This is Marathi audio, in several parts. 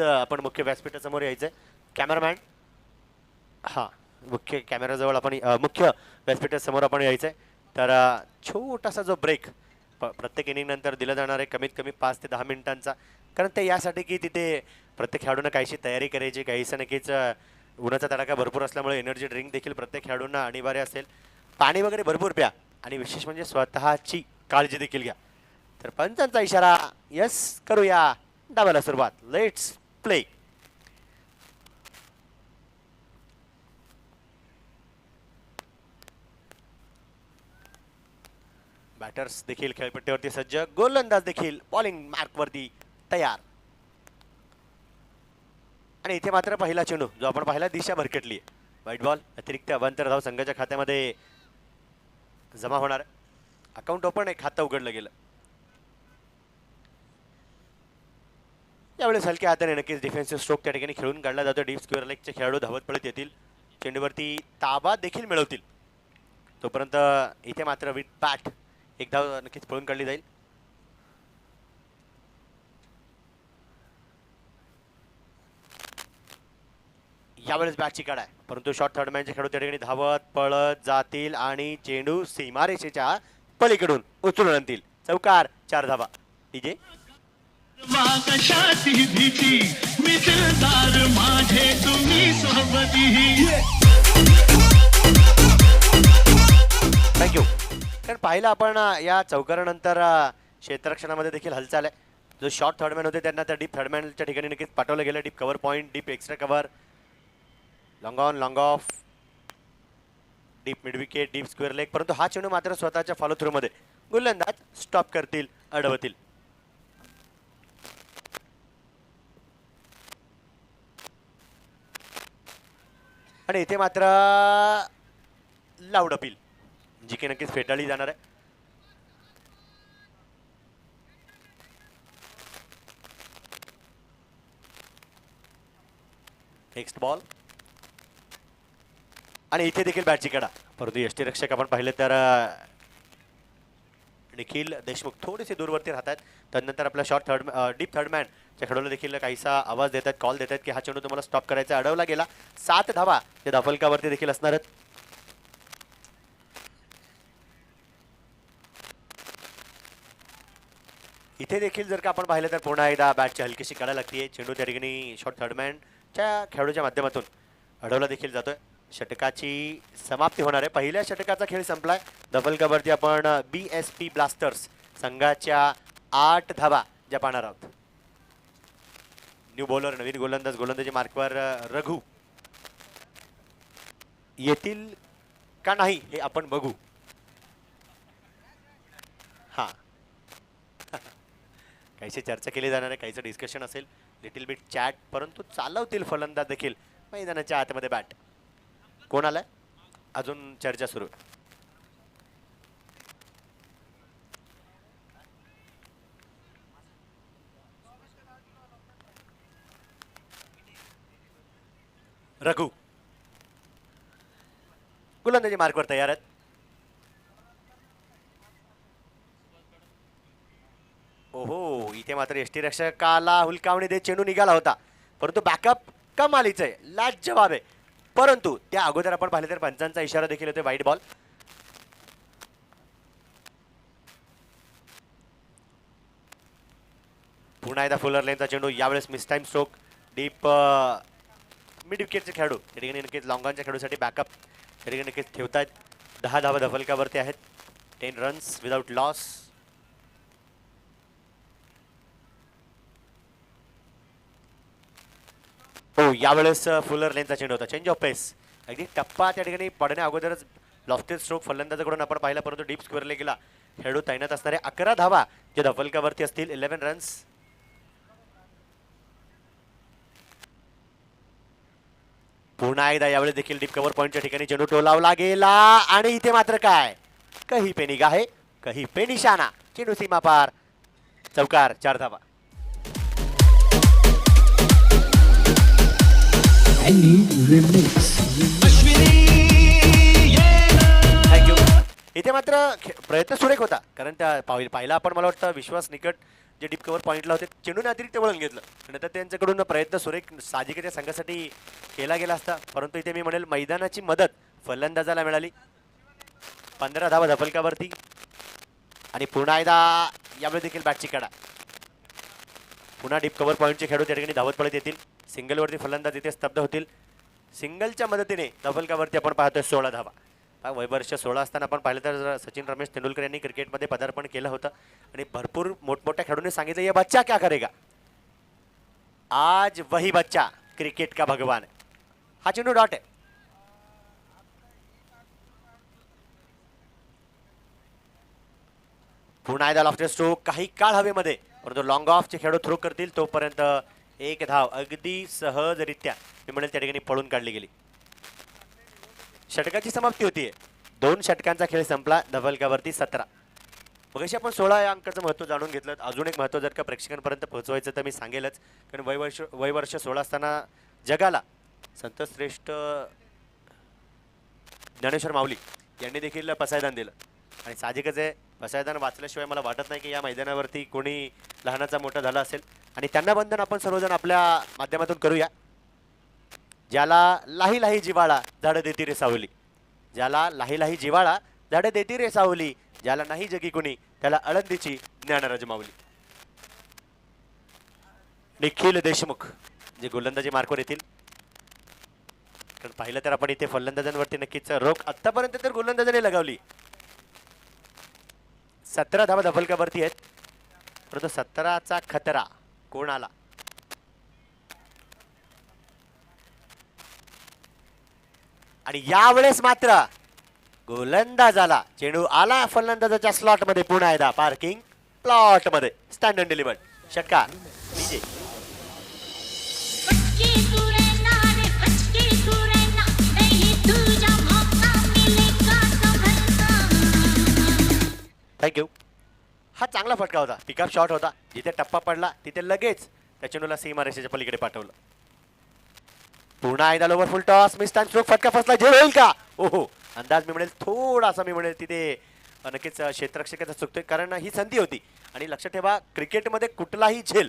आपण मुख्य व्यासपीठासमोर यायचंय. कॅमेरामॅन हां मुख्य कॅमेराजवळ आपण मुख्य व्यासपीठासमोर आपण यायचंय. तर छोटासा जो ब्रेक प्रत्येक इनिंग नंतर दिला जाणार आहे कमीत कमी 5 ते 10 मिनिटांचा. कारण ते यासाठी की तिथे प्रत्येक खेळाडूंना काहीशी तयारी करायची, काहीसं नक्कीच उन्हाचा तडाखा भरपूर असल्यामुळे एनर्जी ड्रिंक देखील प्रत्येक खेळाडूंना अनिवार्य असेल. पाणी वगैरे भरपूर प्या आणि विशेष म्हणजे स्वतःची काळजी देखील घ्या. तर पंचांचा इशारा यस करूया. डावाला सुरुवात. Let's play. बॅटर्स देखील खेळपट्टीवरती सज्ज, गोलंदाज देखील बॉलिंग मार्कवरती तयार. आणि इथे मात्र पहिला चेंडू जो आपण पाहिला दिशा भरकटली. व्हाईट बॉल अतिरिक्त अवांतर धाव संघाच्या खात्यामध्ये जमा होणार. अकाउंट ओपन आहे, खातं उघडलं गेलं. यावेळेस हलक्या हाताने नक्कीच डिफेन्सिव्ह स्ट्रोक त्या ठिकाणी खेळून काढला जातो. डीप स्क्वेअर लेगचे खेळाडू धावत पळत येतील, चेंडूवरती ताबा देखील मिळवतील. तोपर्यंत इथे मात्र विथ बॅट एक धाव नक्कीच पळून काढली जाईल. यावेळेस बॅटची काढ आहे, परंतु शॉर्ट थर्ड मॅनचे खेळाडू त्या ठिकाणी धावत पळत जातील आणि चेंडू सीमारेषेच्या पलीकडून उचलून आणतील. चौकार, 4 धावा. DJ thank you. कारण पाहिलं आपण या चौकारानंतर क्षेत्ररक्षणामध्ये देखील हालचाल आहे. जो शॉर्ट थर्डमॅन होते त्यांना त्या डीप थर्डमॅनच्या ठिकाणी नक्कीच पाठवलं गेलं. Deep cover point, deep extra cover, long on long of, deep mid wicket, deep square leg. परंतु हा चेंडू मात्र स्वतःच्या फॉलो थ्रू मध्ये गोलंदाज स्टॉप करतील, अडवतील. आणि इथे मात्र लाऊड अपील जी की नक्कीच फेटाळली जाणार आहे. नेक्स्ट बॉल आणि इथे देखील बॅटची कडा. परंतु यष्टीरक्षक आपण पाहिले तर निखिल देशमुख थोडेसे दूरवरती राहतात. त्यानंतर आपला शॉर्ट डीप थर्डमॅन च्या खेळाडूला देखील काहीसा आवाज देतात, कॉल देतात की हा चेंडू तुम्हाला स्टॉप करायचा. अडवला गेला. 7 धावा त्या धावफलकावरती देखील असणार आहेत. इथे देखील जर का आपण पाहिलं तर पुन्हा एकदा बॅटची हलकीशी काढा लागते. चेंडू त्या ठिकाणी शॉर्ट थर्डमॅनच्या खेळाडूच्या माध्यमातून अडवला देखील जातोय. षटकाची समाप्ती होणार आहे. पहिल्या षटकाचा खेळ संपलाय. धावफलकावरती आपण BSP ब्लास्टर्स संघाच्या 8 धावा ज्या पाहणार आहोत. न्यू बॉलर नवीन गोलंदाज, गोलंदाजी मार्कवर रघु येतील का नाही हे आपण बघू. हा काहीशी चर्चा केली जाणार आहे, काहीचं डिस्कशन असेल, लिटिल बिट चॅट. परंतु चालवतील फलंदाज देखील मैदानाच्या आतमध्ये बॅट. कोण आलाय अजून चर्चा सुरू. रघु गोलंदाजी मार्कवर तयार आहेत. ओहो, इथे मात्र यष्टीरक्षकाला हुलकावणी देत चेंडू निघाला होता, परंतु बॅकअप कमालीच आहे, लाजवाब आहे. परंतु त्या अगोदर आपण पाहिले तर पंचांचा इशारा देखील होते. White ball. पुन्हा एकदा फुलर लेनचा चेंडू. यावेळेस mistime stroke. Deep mid विकेटचे खेळाडू त्या ठिकाणी नक्कीच लॉंगॉनच्या खेळाडूसाठी बॅकअप त्या ठिकाणी नक्कीच ठेवतायत. 10 धावा धफलकावरती आहेत. 10 रन्स विदाउट लॉस. हो, यावेळेस फुलर लेनचा चेंडू होता. चेंज ऑफ पेस. अगदी टप्पा त्या ठिकाणी पडण्या अगोदरच लॉफ्टेड स्ट्रोक फलंदाजाकडून आपण पाहिला, परंतु डीप स्क्वेअरला गेला. खेळाडू तैनात असणारे 11 धावा जे धफलकावरती असतील. 11 रन्स. पुन्हा एकदा यावेळेस देखील डीप कव्हर पॉईंटच्या ठिकाणी चेंडू टोलावला गेला आणि इथे मात्र काय, कही पे निगाहे कही पे निशाणा. चेंडू सीमा पार. चौकार, 4 धावा. थँक्यू. इथे मात्र प्रयत्न सुरेख होता, कारण त्या पाहिला आपण मला वाटतं विश्वास निकट जे डीप कव्हर पॉईंटला होते चेंडूने अतिरिक्त वळण घेतलं. नंतर त्यांच्याकडून प्रयत्न सुरेख साजिकच्या संघासाठी केला गेला असता, परंतु इथे मी म्हणेल मैदानाची मदत फलंदाजाला मिळाली. 15 धावा धफलकावरती आणि पुन्हा एकदा यावेळी देखील बॅटची कडा. पुन्हा डीप कव्हर पॉईंटचे खेळाडू त्या ठिकाणी धावत पळत येतील. सिंगलवरती फलंदाज इथे स्तब्ध होतील. सिंगलच्या मदतीने धफलकावरती आपण पाहतोय 16 धावा. वय वर्ष 16 असताना आपण पाहिलं तर सचिन रमेश तेंडुलकर यांनी क्रिकेटमध्ये पदार्पण केलं होतं आणि भरपूर मोठमोठ्या खेळाडूंनी सांगितलं ये बच्चा क्या करेगा, आज वही बच्चा क्रिकेट का भगवान. हा चेंडू डॉट आहे. पुन्हा एकदा लॉफ्टेड स्ट्रोक, काही काळ हवेमध्ये, परंतु लॉंग ऑफचे खेळाडू थ्रो करतील तोपर्यंत एक धाव अगदी सहजरित्या मी म्हणेल त्या ठिकाणी पळून काढली गेली. षटकाची समाप्ती होतीये. 2 षटकांचा खेळ संपला. धफलकावरती 17. मगाशी आपण 16 या अंकाचं महत्त्व जाणून घेतलं. अजून एक महत्त्व जर का प्रेक्षकांपर्यंत पोहोचवायचं तर मी सांगेलच, कारण वय वर्ष 16 असताना जगाला संतश्रेष्ठ ज्ञानेश्वर माऊली यांनी देखील पसायदान दिलं आणि साहजिकच आहे पसायदान वाचल्याशिवाय मला वाटत नाही की या मैदानावरती कोणी लहानाचा मोठा झाला असेल. आणि त्यांना वंदन आपण सर्वजण आपल्या माध्यमातून करूया. ज्याला लाही लाही जिवाळा झाडं देती रे सावली, ज्याला लाही लाही जिवाळा झाडं देती रे सावली, ज्याला नाही जगी कुणी त्याला आळंदीची ज्ञानराज माऊली. निखिल देशमुख जे गोलंदाजी मार्कवर येतील. कारण पाहिलं तर आपण इथे फलंदाजांवरती नक्कीच रोख आतापर्यंत तर गोलंदाजाने लगावली. 17 धावा धफलकावरती आहेत, परंतु 17चा खतरा कोण आला. आणि यावेळेस मात्र गोलंदाजाला चेंडू आला फलंदाजाच्या स्लॉट मध्ये. पुन्हा एकदा पार्किंग प्लॉट मध्ये स्टँड अँड डिलिव्हर्ड. षटकार विजय. थँक्यू. हा चांगला फटका होता, पिकअप शॉट होता. जिथे टप्पा पडला तिथे लगेच त्या चेंडूला सीमारेषेच्या पलीकडे पाठवलं. पुन्हा एकदा लोवर फुल टॉस, मिस टाइम स्ट्रोक, फटका फसला. झेल होईल का. ओहो, अंदाज मी म्हणेल थोडासा मी म्हणेल तिथे नक्कीच क्षेत्ररक्षकाचा चुकतोय, कारण ही संधी होती. आणि लक्षात ठेवा क्रिकेटमध्ये कुठलाही झेल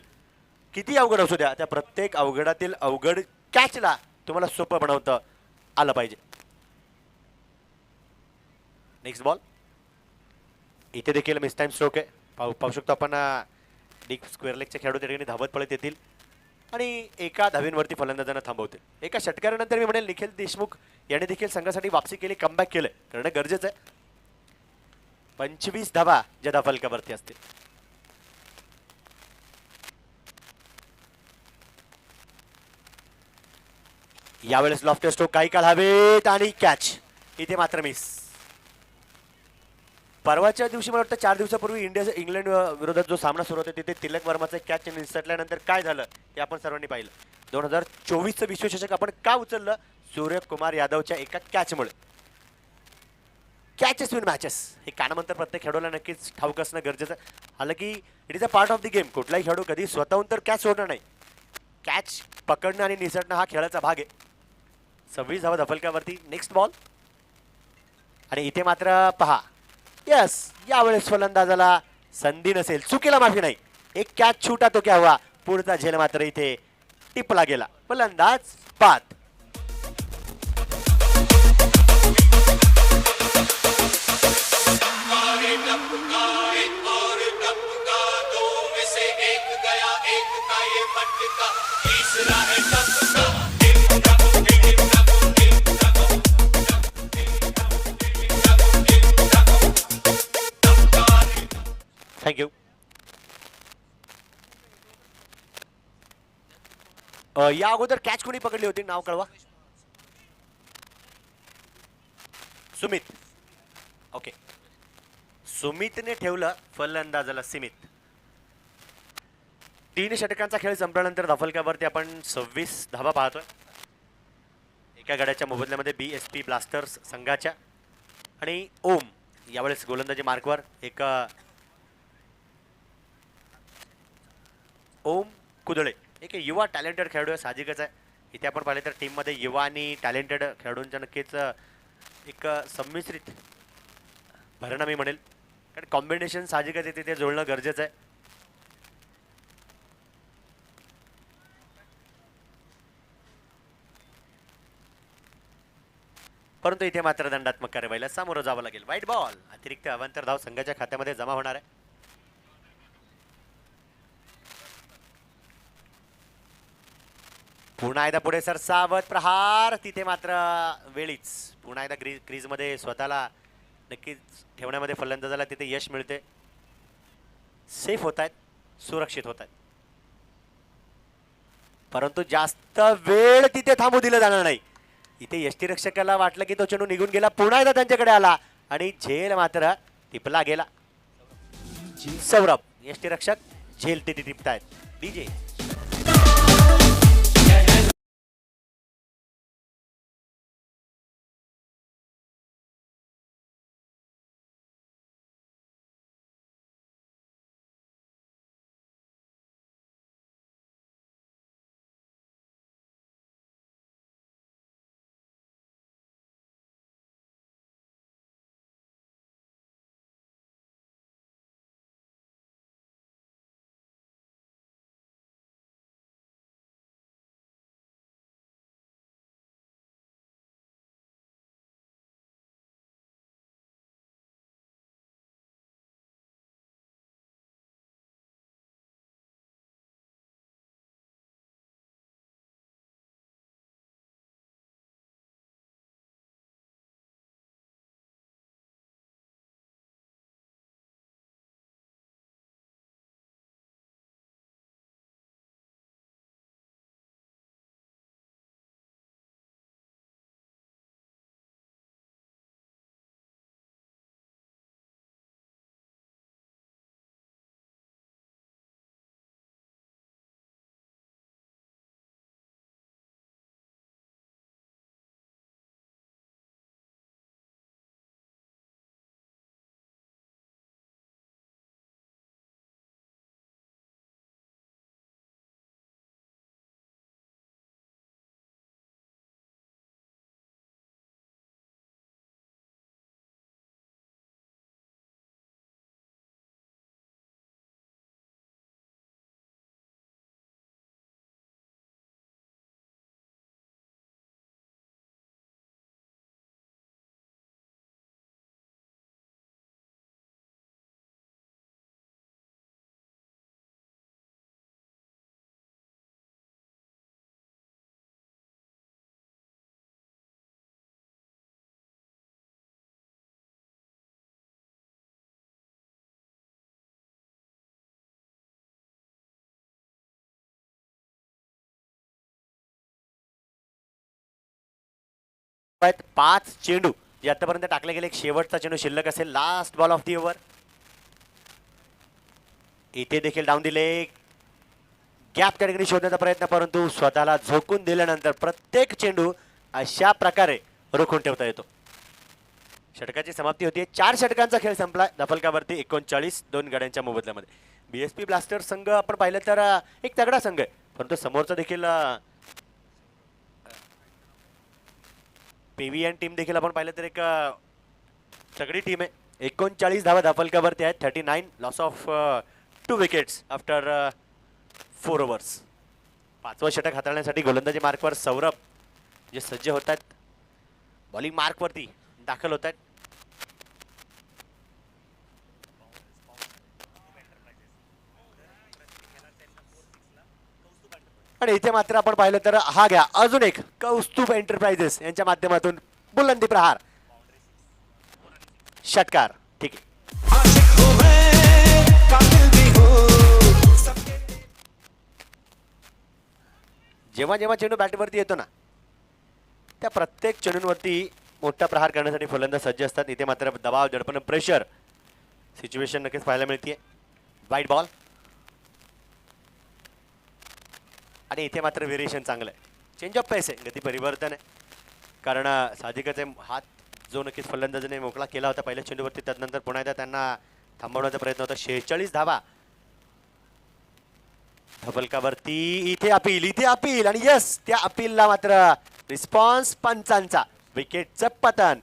किती अवघड असू द्या, त्या प्रत्येक अवघडातील अवघड कॅचला तुम्हाला सोपं बनवता आलं पाहिजे. Next ball. इथे देखील मिस टाइम स्ट्रोक आहे. पाहू शकतो आपण डीप स्क्वेअर लेगचे खेळाडू त्या ठिकाणी धावत पळत येतील आणि एका धावींवरती फलंदाजांना थांबवतील. एका षटकारानंतर मी म्हणेल निखिल देशमुख यांनी देखील संघासाठी वापसी केली, कमबॅक केलं, करणं गरजेचं आहे. 25 धावा ज्या धफलकावरती असतील. यावेळेस लॉफ्टेड स्ट्रोक, काही काळ हवेत आणि कॅच. इथे मात्र मिस. परवाच्या दिवशी मला वाटतं 4 दिवसापूर्वी इंग्लंड विरोधात जो सामना सुरू होता तिथे तिलक वर्माचं कॅच निसटल्यानंतर काय झालं ते आपण सर्वांनी पाहिलं. 2024चं विश्वचषक आपण का उचललं, सूर्यकुमार यादवच्या एका कॅचमुळे. कॅचेस विन मॅचेस हे कानामंतर प्रत्येक खेळाडूला नक्कीच ठाऊक असणं गरजेचं आहे. हालाकी it is a part of the game. कुठलाही खेळाडू कधी स्वतःहून तर कॅच सोडणार नाही. कॅच पकडणं आणि निसटणं हा खेळाचा भाग आहे. 26 धावा धफलकावरती. Next ball. आणि इथे मात्र पहा, यस, यावेळेस फलंदाजाला संधी नसेल, चुकीला माफी नाही. एक कॅच छूटा तो क्या हुआ, पुढचा झेल मात्र इथे टिपला गेला. फलंदाज बाद. थँक्यू. या अगोदर कॅच कोणी पकडली होती, नाव कळवा. सुमित. ओके, सुमितने ठेवलं फलंदाजाला सीमित. 3 षटकांचा खेळ संपल्यानंतर धफलकावरती आपण 26 धावा पाहतोय. एका गड्याच्या मोबदल्यामध्ये BSP ब्लास्टर्स संघाच्या. आणि ओम यावेळेस गोलंदाजी मार्कवर. एक ओम कुदळे एक युवा टॅलेंटेड खेळाडू आहे, साहजिकच आहे. इथे आपण पाहिले तर टीममध्ये युवा आणि टॅलेंटेड खेळाडूंच्या नक्कीच एक संमिश्रित भरणा मी म्हणेल, कारण कॉम्बिनेशन साहजिकच आहे, तिथे जुळणं गरजेचं आहे. परंतु इथे मात्र दंडात्मक कारवाईला सामोरं जावं लागेल. White ball. अतिरिक्त अवांतर धाव संघाच्या खात्यामध्ये जमा होणार आहे. पुन्हा एकदा पुढे सर सावध प्रहार. तिथे मात्र वेळीच पुन्हा एकदा क्रीज मध्ये स्वतःला नक्कीच ठेवण्यामध्ये फलंदाजाला तिथे यश मिळते. सेफ होत आहेत, सुरक्षित होत आहेत, परंतु जास्त वेळ तिथे थांबू दिलं जाणार नाही. इथे यष्टीरक्षकाला वाटलं की तो चेंडू निघून गेला, पुन्हा एकदा त्यांच्याकडे आला आणि झेल मात्र टिपला गेला. सौरभ यष्टीरक्षक झेल तिथे टिपतायत. डीजे आहेत 5 चेंडू जे आतापर्यंत टाकले गेले. एक शेवटचा चेंडू शिल्लक असेल. Last ball of the over. इथे देखील डाऊन दिले. गॅप त्या ठिकाणी शोधण्याचा प्रयत्न, परंतु स्वतःला झोकून दिल्यानंतर प्रत्येक चेंडू अशा प्रकारे रोखून ठेवता येतो. षटकाची समाप्ती होती. 4 षटकांचा खेळ संपला. धफलकावरती 39 2 गड्यांच्या मोबदल्यामध्ये. बीएसपी ब्लास्टर संघ आपण पाहिलं तर एक तगडा संघ आहे, परंतु समोरचा देखील पीव्हीएन टीम देखील आपण पाहिलं तर एक तगडी टीम आहे. 39 धावा धफलकावरती आहेत. 39 loss of 2 wickets after 4 overs. 5वं षटक हाताळण्यासाठी गोलंदाजी मार्कवर सौरभ जे सज्ज होत आहेत, बॉलिंग मार्कवरती दाखल होत आहेत. आणि इथे मात्र आपण पाहिलं तर हा घ्या अजून एक कौस्तुभ एंटरप्राइजेस यांच्या माध्यमातून बुलंदी प्रहार. षटकार ठीक आहे. जेव्हा जेव्हा चेंडू बॅटवरती येतो ना, त्या प्रत्येक चेंडूंवरती मोठा प्रहार करण्यासाठी फलंदाज सज्ज असतात. इथे मात्र दबाव, दडपण, प्रेशर सिच्युएशन नक्कीच पाहायला मिळते. White ball. आणि इथे मात्र व्हेरिएशन चांगलं आहे. चेंज ऑफ पेस आहे, गती परिवर्तन आहे, कारण साधिकच हात जो नक्कीच फलंदाजाने मोकळा केला होता पहिल्या चेंडूवरती, त्यानंतर पुन्हा एकदा त्यांना थांबवण्याचा प्रयत्न होता. 46 धावा धबलकावरती. इथे अपील आणि यस, त्या अपीलला मात्र रिस्पॉन्स पंचांचा. विकेटचं पतन.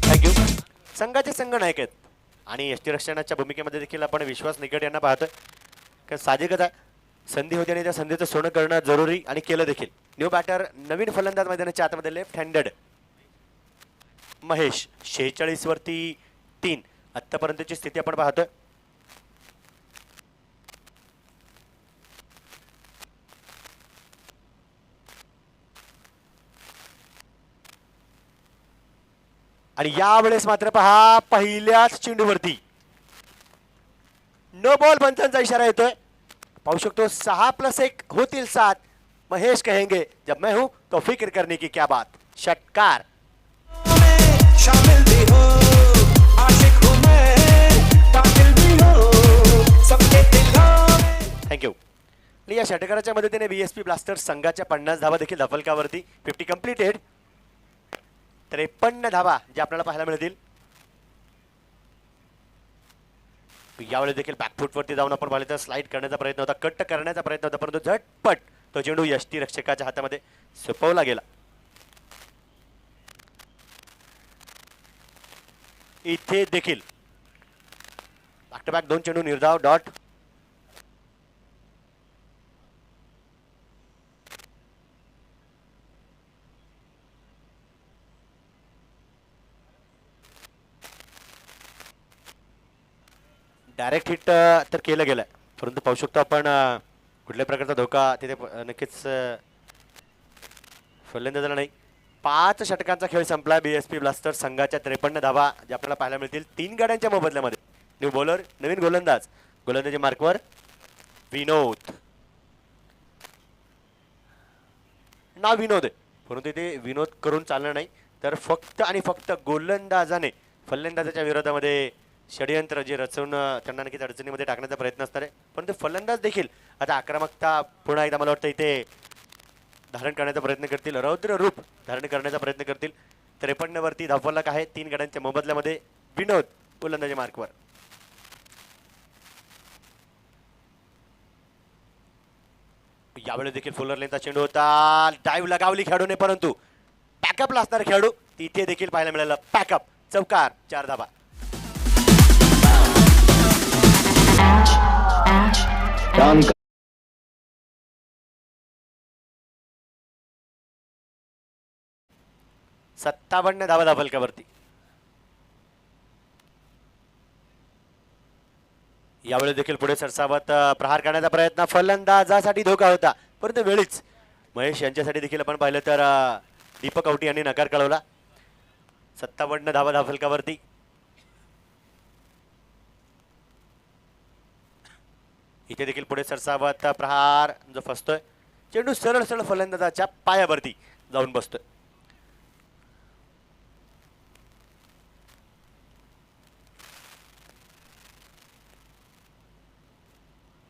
थँक्यू. संघाचे संघ नायक आहेत आणि यष्टीरक्षणाच्या भूमिकेमध्ये देखील आपण विश्वास निकट यांना पाहतोय. कारण साहजिकच आहे, संधी होती आणि त्या संधीचं सोनं करणं जरुरी आणि केलं देखील. न्यू बॅटर नवीन फलंदाज मैदानाच्या आतमध्ये लेफ्ट हँडेड महेश 46 वरती 3 आतापर्यंतची स्थिती आपण पाहतोय. आणि यावेळेस मात्र पहा पहिल्याच चेंडूवरती नो बॉल पंचांचा इशारा येतोय. पाहू शकतो 6+1 होतील 7. महेश कहेंगे जब मैं हूं तो फिक्र करने की क्या बात. षटकार. थँक्यू. या षटकाराच्या मदतीने बीएसपी ब्लास्टर्स संघाच्या 50 धावा देखील धफलकावरती 50 कंप्लीटेड. 53 धावा जे आपल्याला पाहायला मिळतील. यावेळी देखील बॅकफूटवरती जाऊन आपण पाहिलं तर स्लाइड करण्याचा प्रयत्न होता, कट करण्याचा प्रयत्न होता, परंतु झटपट तो चेंडू यष्टीरक्षकाच्या हातामध्ये सोपवला गेला. इथे देखील बॅक टू बॅक 2 चेंडू निर्धाव डॉट. डायरेक्ट हिट तर केलं गेलं, परंतु पाहू शकतो आपण कुठल्या प्रकारचा धोका तिथे नक्कीच फलंदाजाला नाही. 5 षटकांचा खेळ संपला. बीएसपी ब्लास्टर्स संघाच्या 53 धावा जे आपल्याला पाहायला मिळतील 3 गाड्यांच्या मोबदल्यामध्ये. न्यू बॉलर नवीन गोलंदाज, गोलंदाजी मार्कवर विनोद. नाव विनोद आहे, परंतु ते विनोद करून चालणार नाही, तर फक्त आणि फक्त गोलंदाजाने फलंदाजाच्या विरोधामध्ये षडयंत्र जे रचून त्यांना नक्कीच अडचणीमध्ये टाकण्याचा प्रयत्न असणार आहे. परंतु फलंदाज देखील आता आक्रमकता पुन्हा एकदा मला वाटतं इथे धारण करण्याचा प्रयत्न करतील, रौद्र रूप धारण करण्याचा प्रयत्न करतील. 53 वरती धावफलक आहे 3 गड्यांच्या मोबदल्यामध्ये. विनोद गोलंदाजी मार्कवर. यावेळी देखील फुलर लेनचा चेंडू होता, डाईव्ह लगावली खेळाडूने, परंतु पॅकअपला असणारा खेळाडू तिथे देखील पाहायला मिळाला. पॅकअप चौकार 4 धावा. Done. 57 धावा धावफलकावरती. यावेळी देखील पुढे सरसावत प्रहार करण्याचा प्रयत्न, फलंदाजासाठी धोका होता, परंतु वेळीच महेश यांच्यासाठी देखील आपण पाहिलं तर दीपक औटी यांनी नकार कळवला. 57 धावा धावफलकावरती. इथे देखील पुढे सरसावत प्रहार जो फसतोय, चेंडू सरळ सरळ फलंदाजाच्या पायावरती जाऊन बसतोय.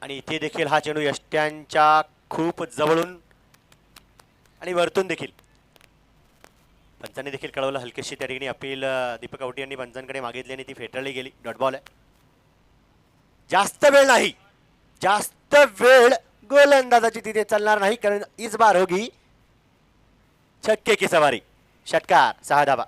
आणि इथे देखील हा चेंडू यष्ट्यांच्या खूप जवळून आणि वरतून देखील पंचांनी देखील कळवलं. हलकेशी त्या ठिकाणी अपील दीपक औटी यांनी पंचांकडे मागितली आणि ती फेटाळली गेली. डॉट बॉल आहे. जास्त वेळ नाही, जास्त वेळ गोलंदाजाची तिथे चालणार नाही, कारण इस बार होगी छक्के की सवारी. षटकार 6 धावा.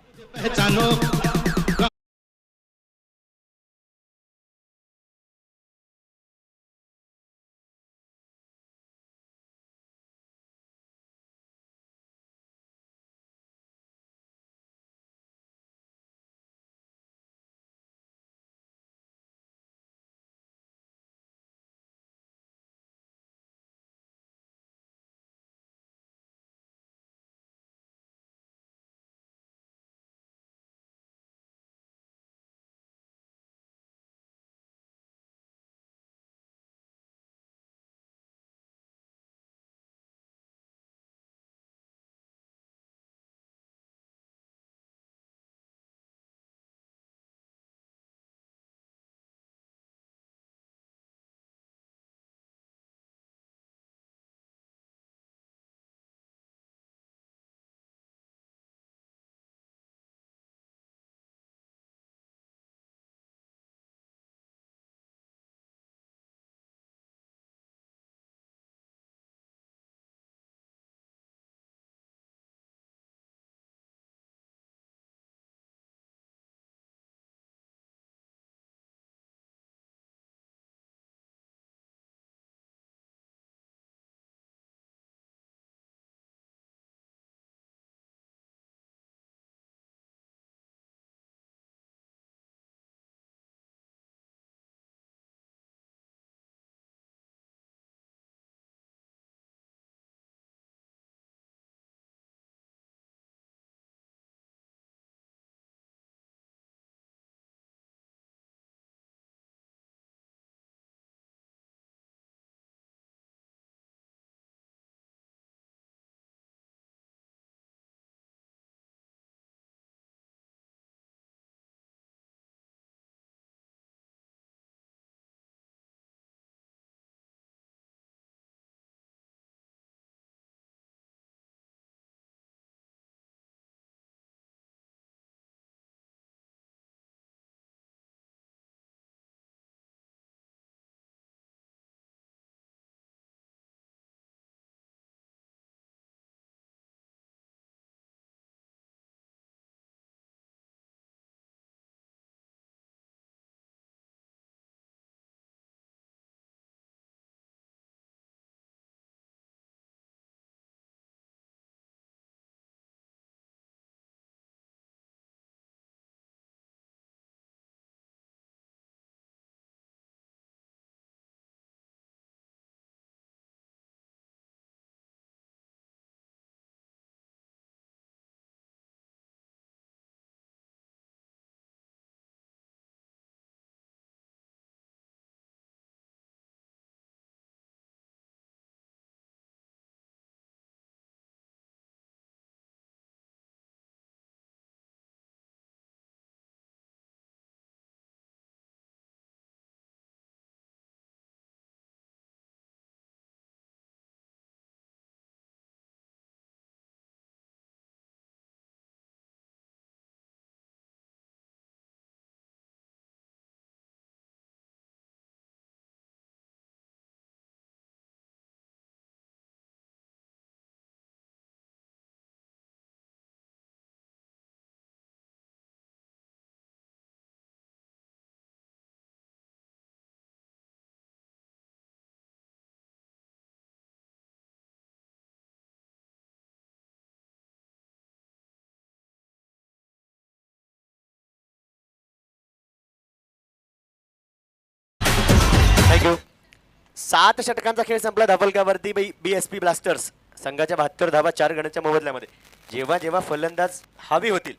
7 षटकांचा खेळ संपला धावफलकावरती BSP ब्लास्टर्स संघाच्या 72 धावा 4 गड्यांच्या मोबदल्यामध्ये. जेव्हा जेव्हा फलंदाज हवी होतील,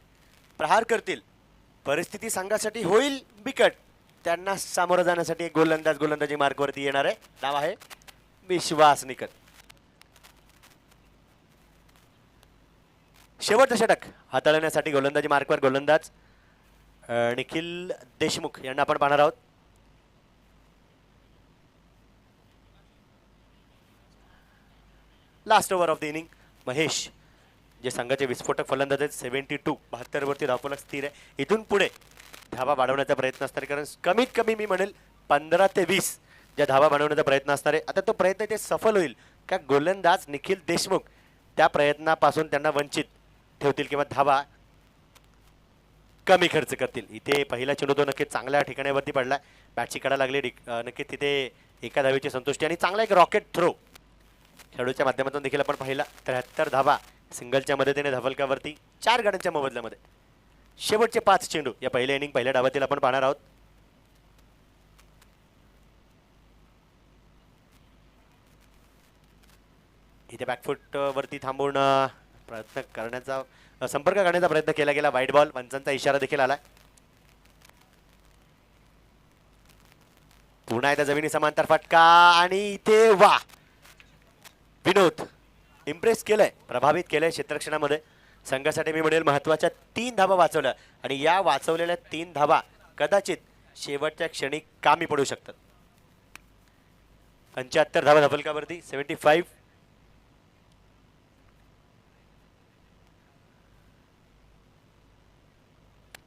प्रहार करतील, परिस्थिती संघासाठी होईल बिकट, त्यांना सामोरं जाण्यासाठी एक गोलंदाजी मार्कवरती येणार आहे. नाव आहे विश्वास निकट. शेवटचं षटक हाताळण्यासाठी गोलंदाजी मार्कवर गोलंदाज निखिल देशमुख यांना आपण पाहणार आहोत. Last over of the inning. Mahesh जे संघाचे विस्फोटक फलंदाज आहेत 72 72 वरती धावफलक स्थिर आहे. इथून पुढे धावा वाढवण्याचा प्रयत्न असणार, कारण कमीत कमी मी म्हणेल 15 ते 20 ज्या धावा बनवण्याचा प्रयत्न असणार आहे. आता तो प्रयत्न ते सफल होईल का गोलंदाज निखिल देशमुख त्या प्रयत्नापासून त्यांना वंचित ठेवतील किंवा धावा कमी खर्च करतील. इथे पहिला चेंडू तो नक्कीच चांगल्या ठिकाणावरती पडला, बॅटची कडा लागली, नक्कीच तिथे एका धावेची संतुष्टी आणि चांगला एक रॉकेट थ्रो खेळूच्या माध्यमातून देखील आपण पाहिला. 73 धावा सिंगलच्या मदतीने धावफलकावरती 4 गड्यांच्या मोबदल्यामध्ये. शेवटचे 5 चेंडू या पहिल्या इनिंग पहिल्या डावातील आपण पाहणार आहोत. इथे बॅकफूट वरती थांबून प्रयत्न करण्याचा संपर्क करण्याचा प्रयत्न केला गेला. वाईट बॉल, पंचांचा इशारा देखील आला. पुन्हा एकदा जमिनी समांतर फटका आणि इथे वा, विनोद इम्प्रेस केलंय, प्रभावित केलंय क्षेत्ररक्षणामध्ये. संघासाठी मी म्हणेल महत्वाच्या 3 धावा वाचवल्या आणि या वाचवलेल्या 3 धावा कदाचित शेवटच्या क्षणी कामी पडू शकतात. 75 धावा धावफलकावरती 75.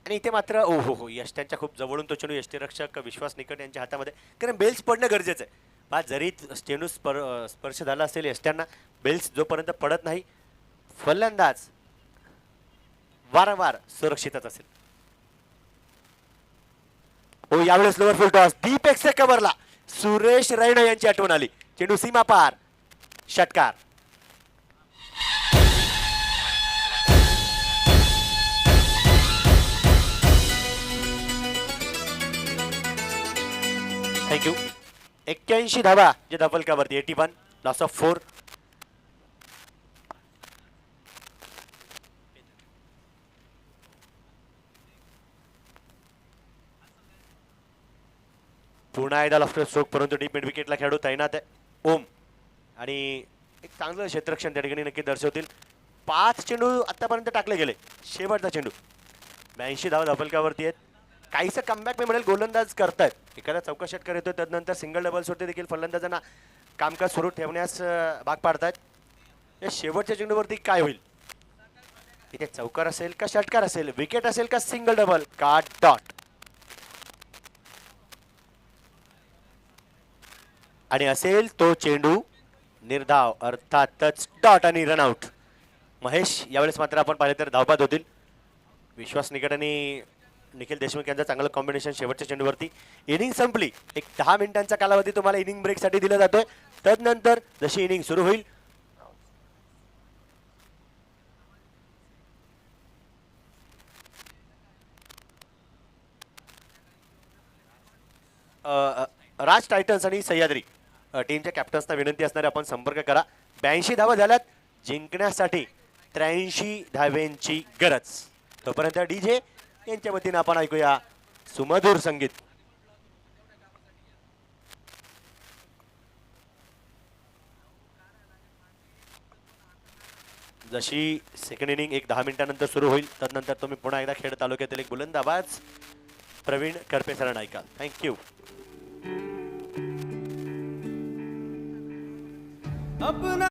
आणि इथे मात्र ओ हो यष्ट्यांच्या खूप जवळून तो चेंडू यष्टीरक्षक विश्वास निकट यांच्या हातामध्ये, कारण बेल्स पडणं गरजेचं आहे. बा जरी चेंडू स्पर्श झाला असेल यष्ट्यांना, बेल्स जोपर्यंत पडत नाही फलंदाज वारंवार सुरक्षितच असेल. हो यावेळेस lower full toss deep extra कव्हरला सुरेश रैना यांची आठवण आली. चेंडू सीमा पार, षटकार. थँक्यू. 81 धावा जे धावफलकावरती 81, लॉस ऑफ 4. पुन्हा एकदा लॉफ्टर स्ट्रोक, परंतु डीप मिड विकेटला खेळाडू तैनात आहे ओम, आणि एक चांगलं क्षेत्ररक्षण त्या ठिकाणी नक्की दर्शवतील. 5 चेंडू आतापर्यंत टाकले गेले. शेवटचा चेंडू 82 धावा धावफलकावरती आहेत. काहीसं कमबॅक मी म्हणेल गोलंदाज करतायत. एखादा चौका षटकार येतोय, त्यानंतर सिंगल डबल्सवरती देखील फलंदाजांना कामकाज सुरू ठेवण्यास भाग पाडतायत. या शेवटच्या चेंडूवरती काय होईल? इथे चौकार असेल का षटकार असेल, विकेट असेल का सिंगल डबल का डॉट? आणि असेल तो चेंडू निर्धाव अर्थातच डॉट आणि रनआउट. महेश यावेळेस मात्र आपण पाहिले तर धावबाद होतील. विश्वास निकट आणि निखिल देशमुख यांचं चांगलं कॉम्बिनेशन शेवटच्या चेंडूवरती. इनिंग संपली. एक 10 मिनिटांचा कालावधी तुम्हाला इनिंग ब्रेकसाठी दिला जातोय. तदनंतर जशी इनिंग सुरू होईल राज टायटन्स आणि सह्याद्री टीमच्या कॅप्टन्सना विनंती असणारे आपण संपर्क करा. 82 धावा झाल्यात, जिंकण्यासाठी 83 धाव्यांची गरज. तोपर्यंत डीजे यांच्या वतीने आपण ऐकूया सुमधुर संगीत. जशी सेकंड इनिंग एक 10 मिनिटांनंतर सुरू होईल, तदनंतर तुम्ही पुन्हा एकदा खेड तालुक्यातील एक बुलंद आवाज प्रवीण करपे सरांना ऐकाल. थँक्यू. अपना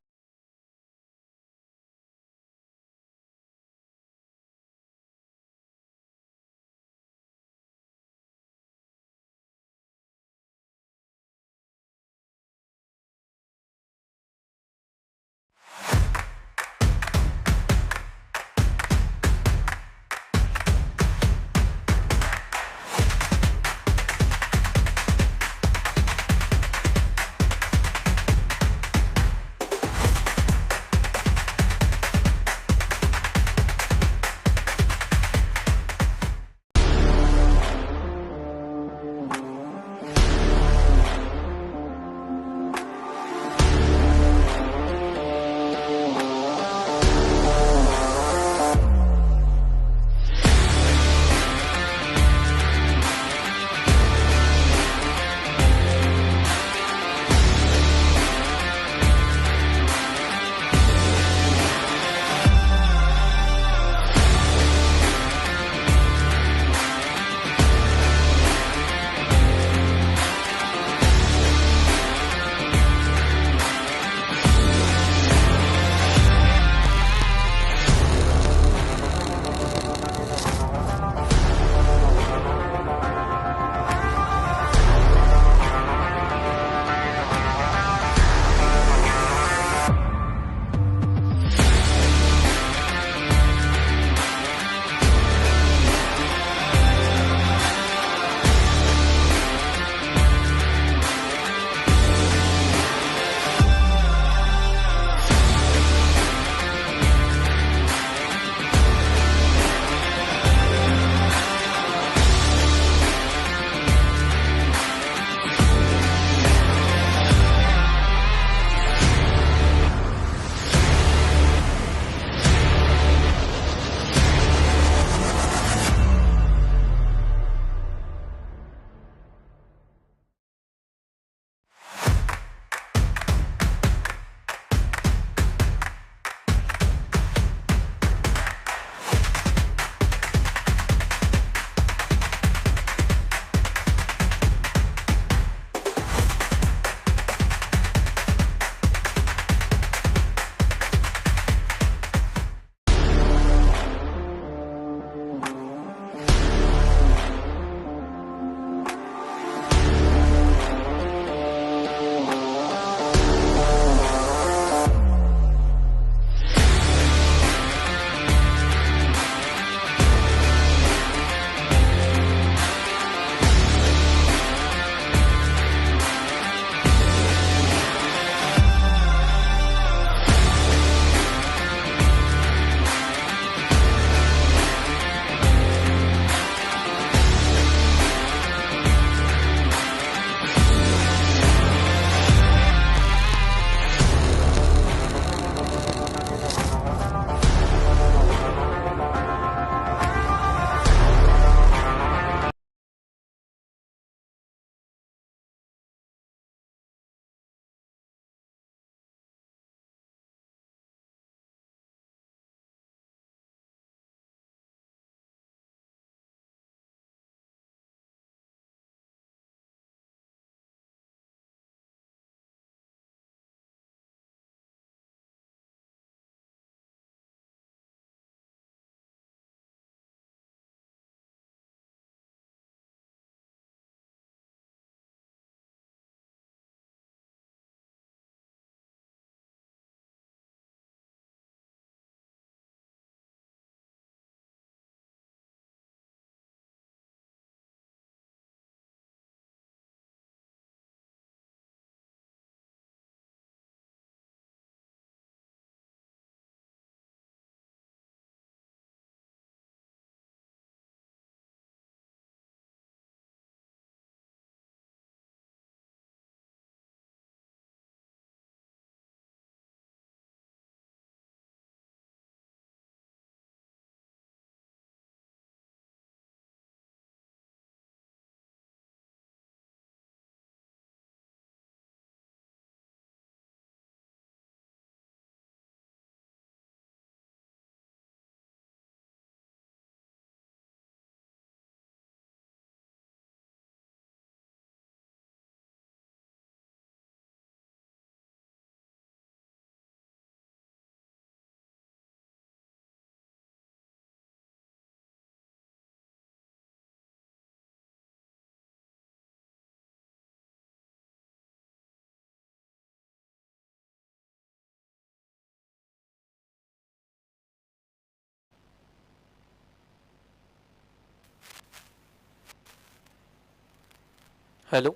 hello,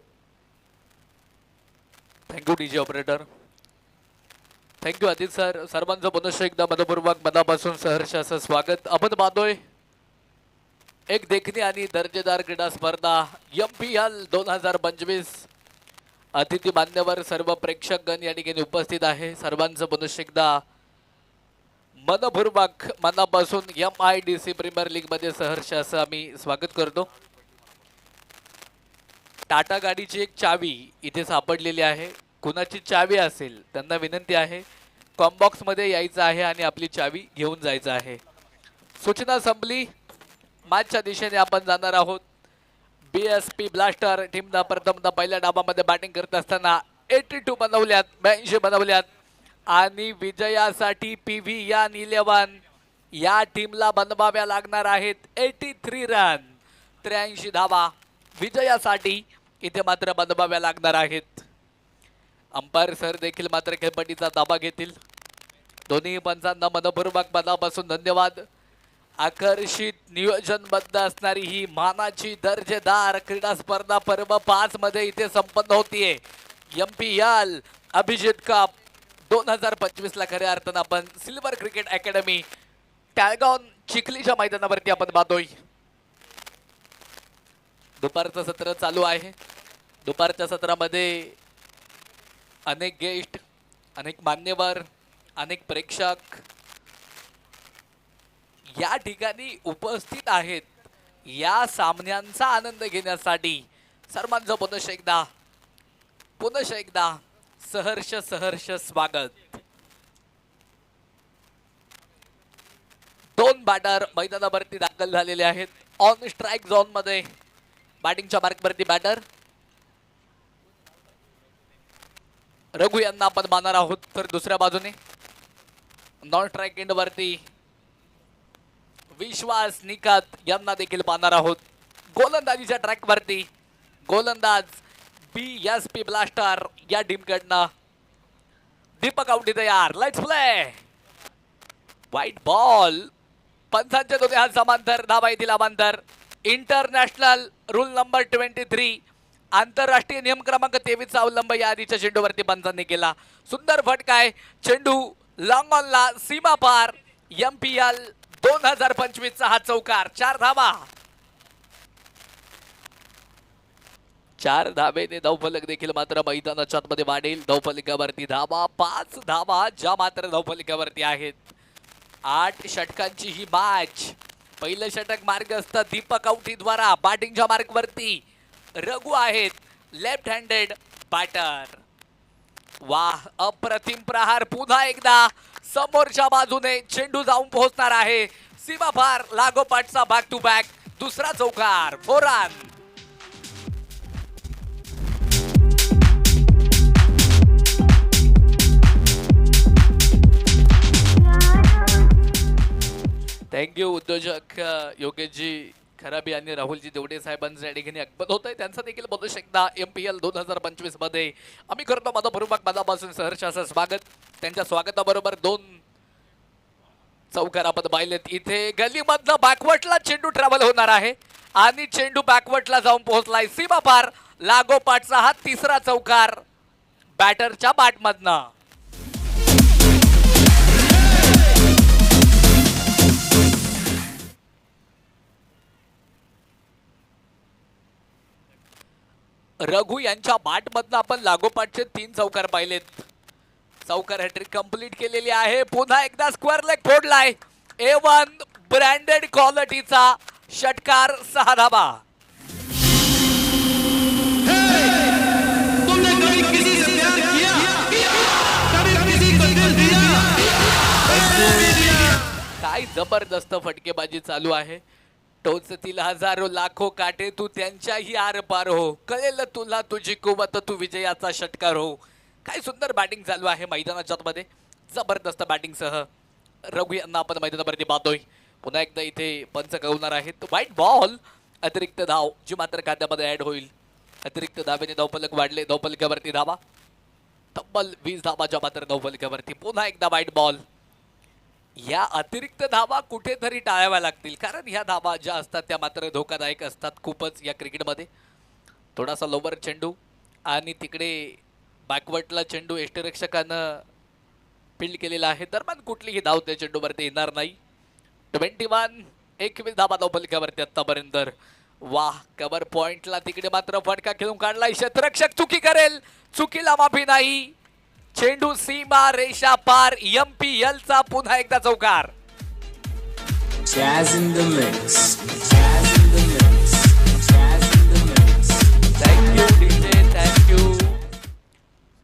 thank you DJ operator, thank you Adit sir. सर्वांचं पुनश्च एकदा मनपूर्वक मनापासून सहर्ष असं स्वागत. आपण पाहतोय एक देखणी आणि दर्जेदार क्रीडा स्पर्धा MPL 2025. अतिथी मान्यवर सर्व प्रेक्षकगण या ठिकाणी उपस्थित आहे. सर्वांचं पुनश्च एकदा मनपूर्वक मनापासून MIDC प्रीमियर लीग मध्ये सहर्ष असं आम्ही स्वागत करतो. टाटा गाडीची एक चावी इथे सापडलेली आहे. कुणाची चावी असेल त्यांना विनंती आहे कॉम्बॉक्स मध्ये यायचं आहे आणि आपली चावी घेऊन जायचं आहे. सूचना संपली. मॅचच्या दिशेने आपण जाणार आहोत. BSP ब्लास्टर टीमनं प्रथमतः पहिल्या डावामध्ये बॅटिंग करत असताना 82 बनवल्यात, 82 बनवल्यात आणि विजयासाठी PVN 11 या टीमला बनवाव्या लागणार आहेत 83 रन, 83 धावा विजयासाठी इथे मात्र बनवाव्या लागणार आहेत. अंपायर सर देखील मात्र खेळपट्टीचा ताबा घेतील. दोन्ही पंचांना मनपूर्वक मनापासून धन्यवाद. आकर्षित नियोजनबद्ध असणारी ही मानाची दर्जेदार क्रीडा स्पर्धा पर्व 5 मध्ये इथे संपन्न होतीये. MPL अभिजित कप 2025 ला खऱ्या अर्थानं आपण सिल्वर क्रिकेट अकॅडमी टाळगाव चिखलीच्या मैदानावरती आपण पाहतोय. दुपारचं सत्र चालू आहे. दुपारच्या सत्रामध्ये अनेक गेस्ट, अनेक मान्यवर, अनेक प्रेक्षक या ठिकाणी उपस्थित आहेत. या सामन्यांचा आनंद घेण्यासाठी सर्वांचं पुनश्च एकदा सहर्ष सहर्ष स्वागत. दोन बॅटर मैदानावरती दाखल झालेले आहेत. ऑन स्ट्राइक झोन मध्ये बॅटिंगच्या मार्कवरती बॅटर रघु यांना आपण मानणार आहोत. तर दुसऱ्या बाजूने नॉन स्ट्राइक एंड वरती विश्वास निकत यांना देखील पाहणार आहोत. गोलंदाजीच्या ट्रॅक वरती गोलंदाज BSP ब्लास्टर या टीम कडनं दीपक आवटी तयार. Let's play. White ball. पंचांच्या दोन्ही हात समांतर, धावा येथील अमांतर. इंटरनॅशनल रूल नंबर 23 आंतरराष्ट्रीय नियम क्रमांक 23 चा अवलंब या आधीच्या चेंडूवरती पंचांनी केला. सुंदर फटकाय. चेंडू लॉंग ऑनला सीमा पार. MPL 2025 चा हा चौकार. 4 धावा. 4 धावेने धावफलक देखील मात्र मैदानाच्या आतमध्ये वाढेल. धावफलकावरती धावा 5 धावा ज्या मात्र धावफलकावरती आहेत. 8 षटकांची ही मॅच. पहिलं षटक मार्गस्थ दीपक आवटी द्वारा. बॅटिंगच्या मार्कवरती रघु आहेत, लेफ्ट हँडेड बॅटर. वाह, अप्रतिम प्रहार. पुन्हा एकदा समोरच्या बाजूने चेंडू जाऊन पोहोचणार आहे सीमा पार. लागोपाठचा बॅक टू बॅक दुसरा चौकार. 4 रन. थँक्यू उद्योजक योगेशजी खराबी आणि राहुलजी देवडे साहेबांचं या ठिकाणी अगमन होत आहे. त्यांचं देखील बोलू शकता. MPL 2025 मध्ये आम्ही करतो मनपूर्वक मनापासून सहर्ष असं स्वागत. त्यांच्या स्वागताबरोबर 2 चौकार आपण पाहिलेत. इथे गलीमधनं बॅकवर्डला चेंडू ट्रॅव्हल होणार आहे आणि चेंडू बॅकवर्डला जाऊन पोहोचलाय सीमा पार. लागोपाठचा हा तिसरा चौकार बॅटरच्या बॅटमधनं. रघु यांच्या बॅटमधनं आपण लागोपाठचे 3 चौकार पाहिलेत. चौकार हॅट्रिक कंप्लीट केलेली आहे. पुन्हा एकदा स्क्वेअर लेग फोडलाय. A1 ब्रँडेड क्वालिटीचा षटकार. 6 धावा. काय जबरदस्त फटकेबाजी चालू आहे. टोचतील हजारो लाखो काटे, तू त्यांच्याही आर पार हो. कळेल तुला तुझी कुवत, तू विजयाचा षटकार हो. काय सुंदर बॅटिंग चालू आहे मैदानाच्या मध्ये. जबरदस्त बॅटिंग सह रघु यांना आपण मैदानावरती पाहतोय. पुन्हा एकदा इथे पंच कळवणार आहेत. White ball. अतिरिक्त धाव जी मात्र खात्यामध्ये ऍड होईल. अतिरिक्त धावेने धावफलक वाढले. धावफलकावरती धावा तब्बल 20 धावाच्या मात्र धावफलकावरती. पुन्हा एकदा व्हाईट बॉल. या अतिरिक्त धावा कुठेतरी टाळाव्या लागतील, कारण ह्या धावा ज्या असतात त्या मात्र धोकादायक असतात खूपच या क्रिकेटमध्ये. थोडासा लोवर चेंडू आणि तिकडे बॅकवर्डला चेंडू यष्टीरक्षकानं फील्ड केलेला आहे. दरम्यान कुठलीही धाव त्या चेंडूवरती येणार नाही. 21 21 धावा धावफलकावरती आतापर्यंत. वाह, कव्हर पॉइंटला तिकडे मात्र फटका खेळून काढलाय. क्षेत्ररक्षक चुकी करेल, चुकीला माफी नाही. चेंडू सीमा रेषा पार. MPL चा पुन्हा एकदा चौकार. Jazz in the mix. Jazz in the mix. Jazz in the mix. Thank you DJ, thank you.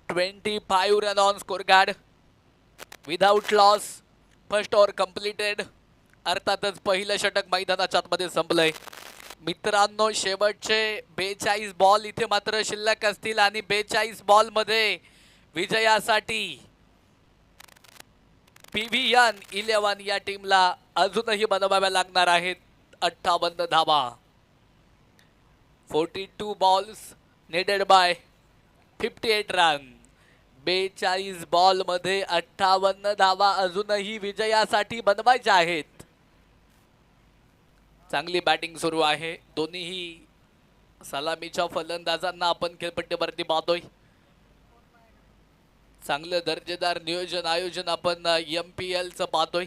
25 run on score card without loss. First over completed. अर्थातच पहिलं षटक मैदानाच्या आतमध्ये संपलंय. मित्रांनो, शेवटचे 42 बॉल इथे मात्र शिल्लक असतील आणि 42 बॉल मध्ये विजयासाठी PVN 11 या टीमला अजूनही बनवाव्या लागणार आहेत 58 धावा. 42 बॉल्स नेडेड बाय 58 रन. 42 बॉल मध्ये 58 धावा अजूनही विजयासाठी बनवायच्या आहेत. चांगली बॅटिंग सुरू आहे. दोन्हीही सलामीच्या फलंदाजांना आपण खेळपट्टीवरती पाहतोय. चांगलं दर्जेदार नियोजन आयोजन आपण MPL चं पाहतोय.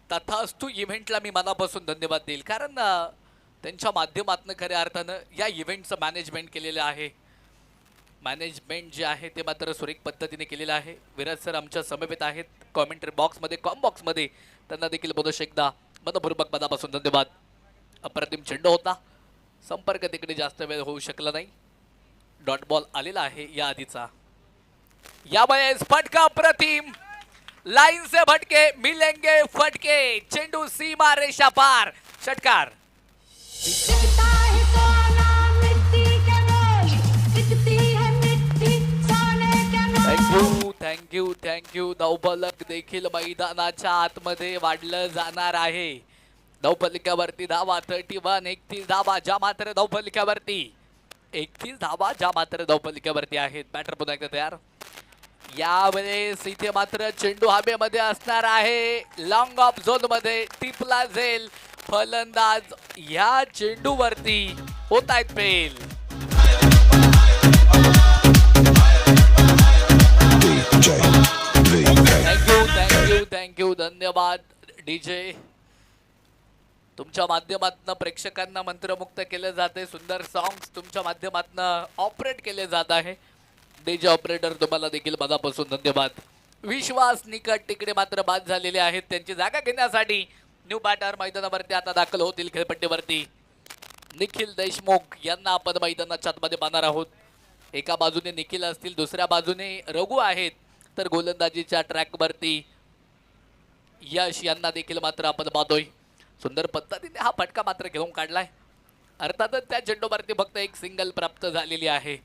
तथास्तु इव्हेंटला मी मनापासून धन्यवाद देईल, कारण त्यांच्या माध्यमातून खऱ्या अर्थानं या इव्हेंटचं मॅनेजमेंट केलेलं आहे. मॅनेजमेंट जे आहे ते मात्र सुरेख पद्धतीने केलेलं आहे. विराज सर आमच्या समवेत आहेत कॉमेंटरी बॉक्समध्ये, कॉम बॉक्समध्ये. त्यांना देखील बोलू एकदा मनपूर्वक मनापासून धन्यवाद. अप्रतिम चेंडू होता, संपर्क तिकडे जास्त वेळ होऊ शकला नाही. डॉट बॉल आलेला आहे या आधीचा. यावेळेस फटका अप्रतिम. लाइन से भटके मिलेंगे फटके. चेंडू सीमा रेषा पार. षटकार. दिखता है सोना मिट्टी के मोल, दिखती है मिट्टी सोने के मोल. Thank you thank you thank you. धावफलक देखील मैदानाच्या आतमध्ये वाढलं जाणार आहे. धावफलकावरती धावा 31. 31 धावा ज्या मात्र धावफलकावरती 31 धावा ज्या मात्र धावफलकावरती आहेत. बॅटर पुन्हा एकदा तयार. यावेळेस इथे मात्र चेंडू हवेमध्ये असणार आहे. लॉंग ऑफ झोन मध्ये टिपला जाईल. फलंदाज या चेंडूवरती होत आहेत फेल. Thank you thank you thank you. धन्यवाद डीजे. तुमच्या माध्यमातून प्रेक्षकांना मंत्रमुक्त केलं जाते. सुंदर सॉंग्स तुमच्या माध्यमातून ऑपरेट केले जात आहे. डीजे ऑपरेटर तुम्हाला देखील मनापासून धन्यवाद. विश्वास निकट तिकडे मात्र बाद झालेले आहेत. त्यांची जागा घेण्यासाठी न्यू बॅटर मैदानावरती आता दाखल होतील खेळपट्टीवरती. निखिल देशमुख यांना आपण मैदानाच्या आतमध्ये पाहणार आहोत. एका बाजूने निखिल असतील, दुसऱ्या बाजूने रघु आहेत, तर गोलंदाजीच्या ट्रॅकवरती यश यांना देखील मात्र आपण पाहतोय. सुंदर पद्धतीने हा फटका मात्र घेऊन काढलाय. अर्थातच त्या चेंडूवरती फक्त एक सिंगल प्राप्त झालेली आहे.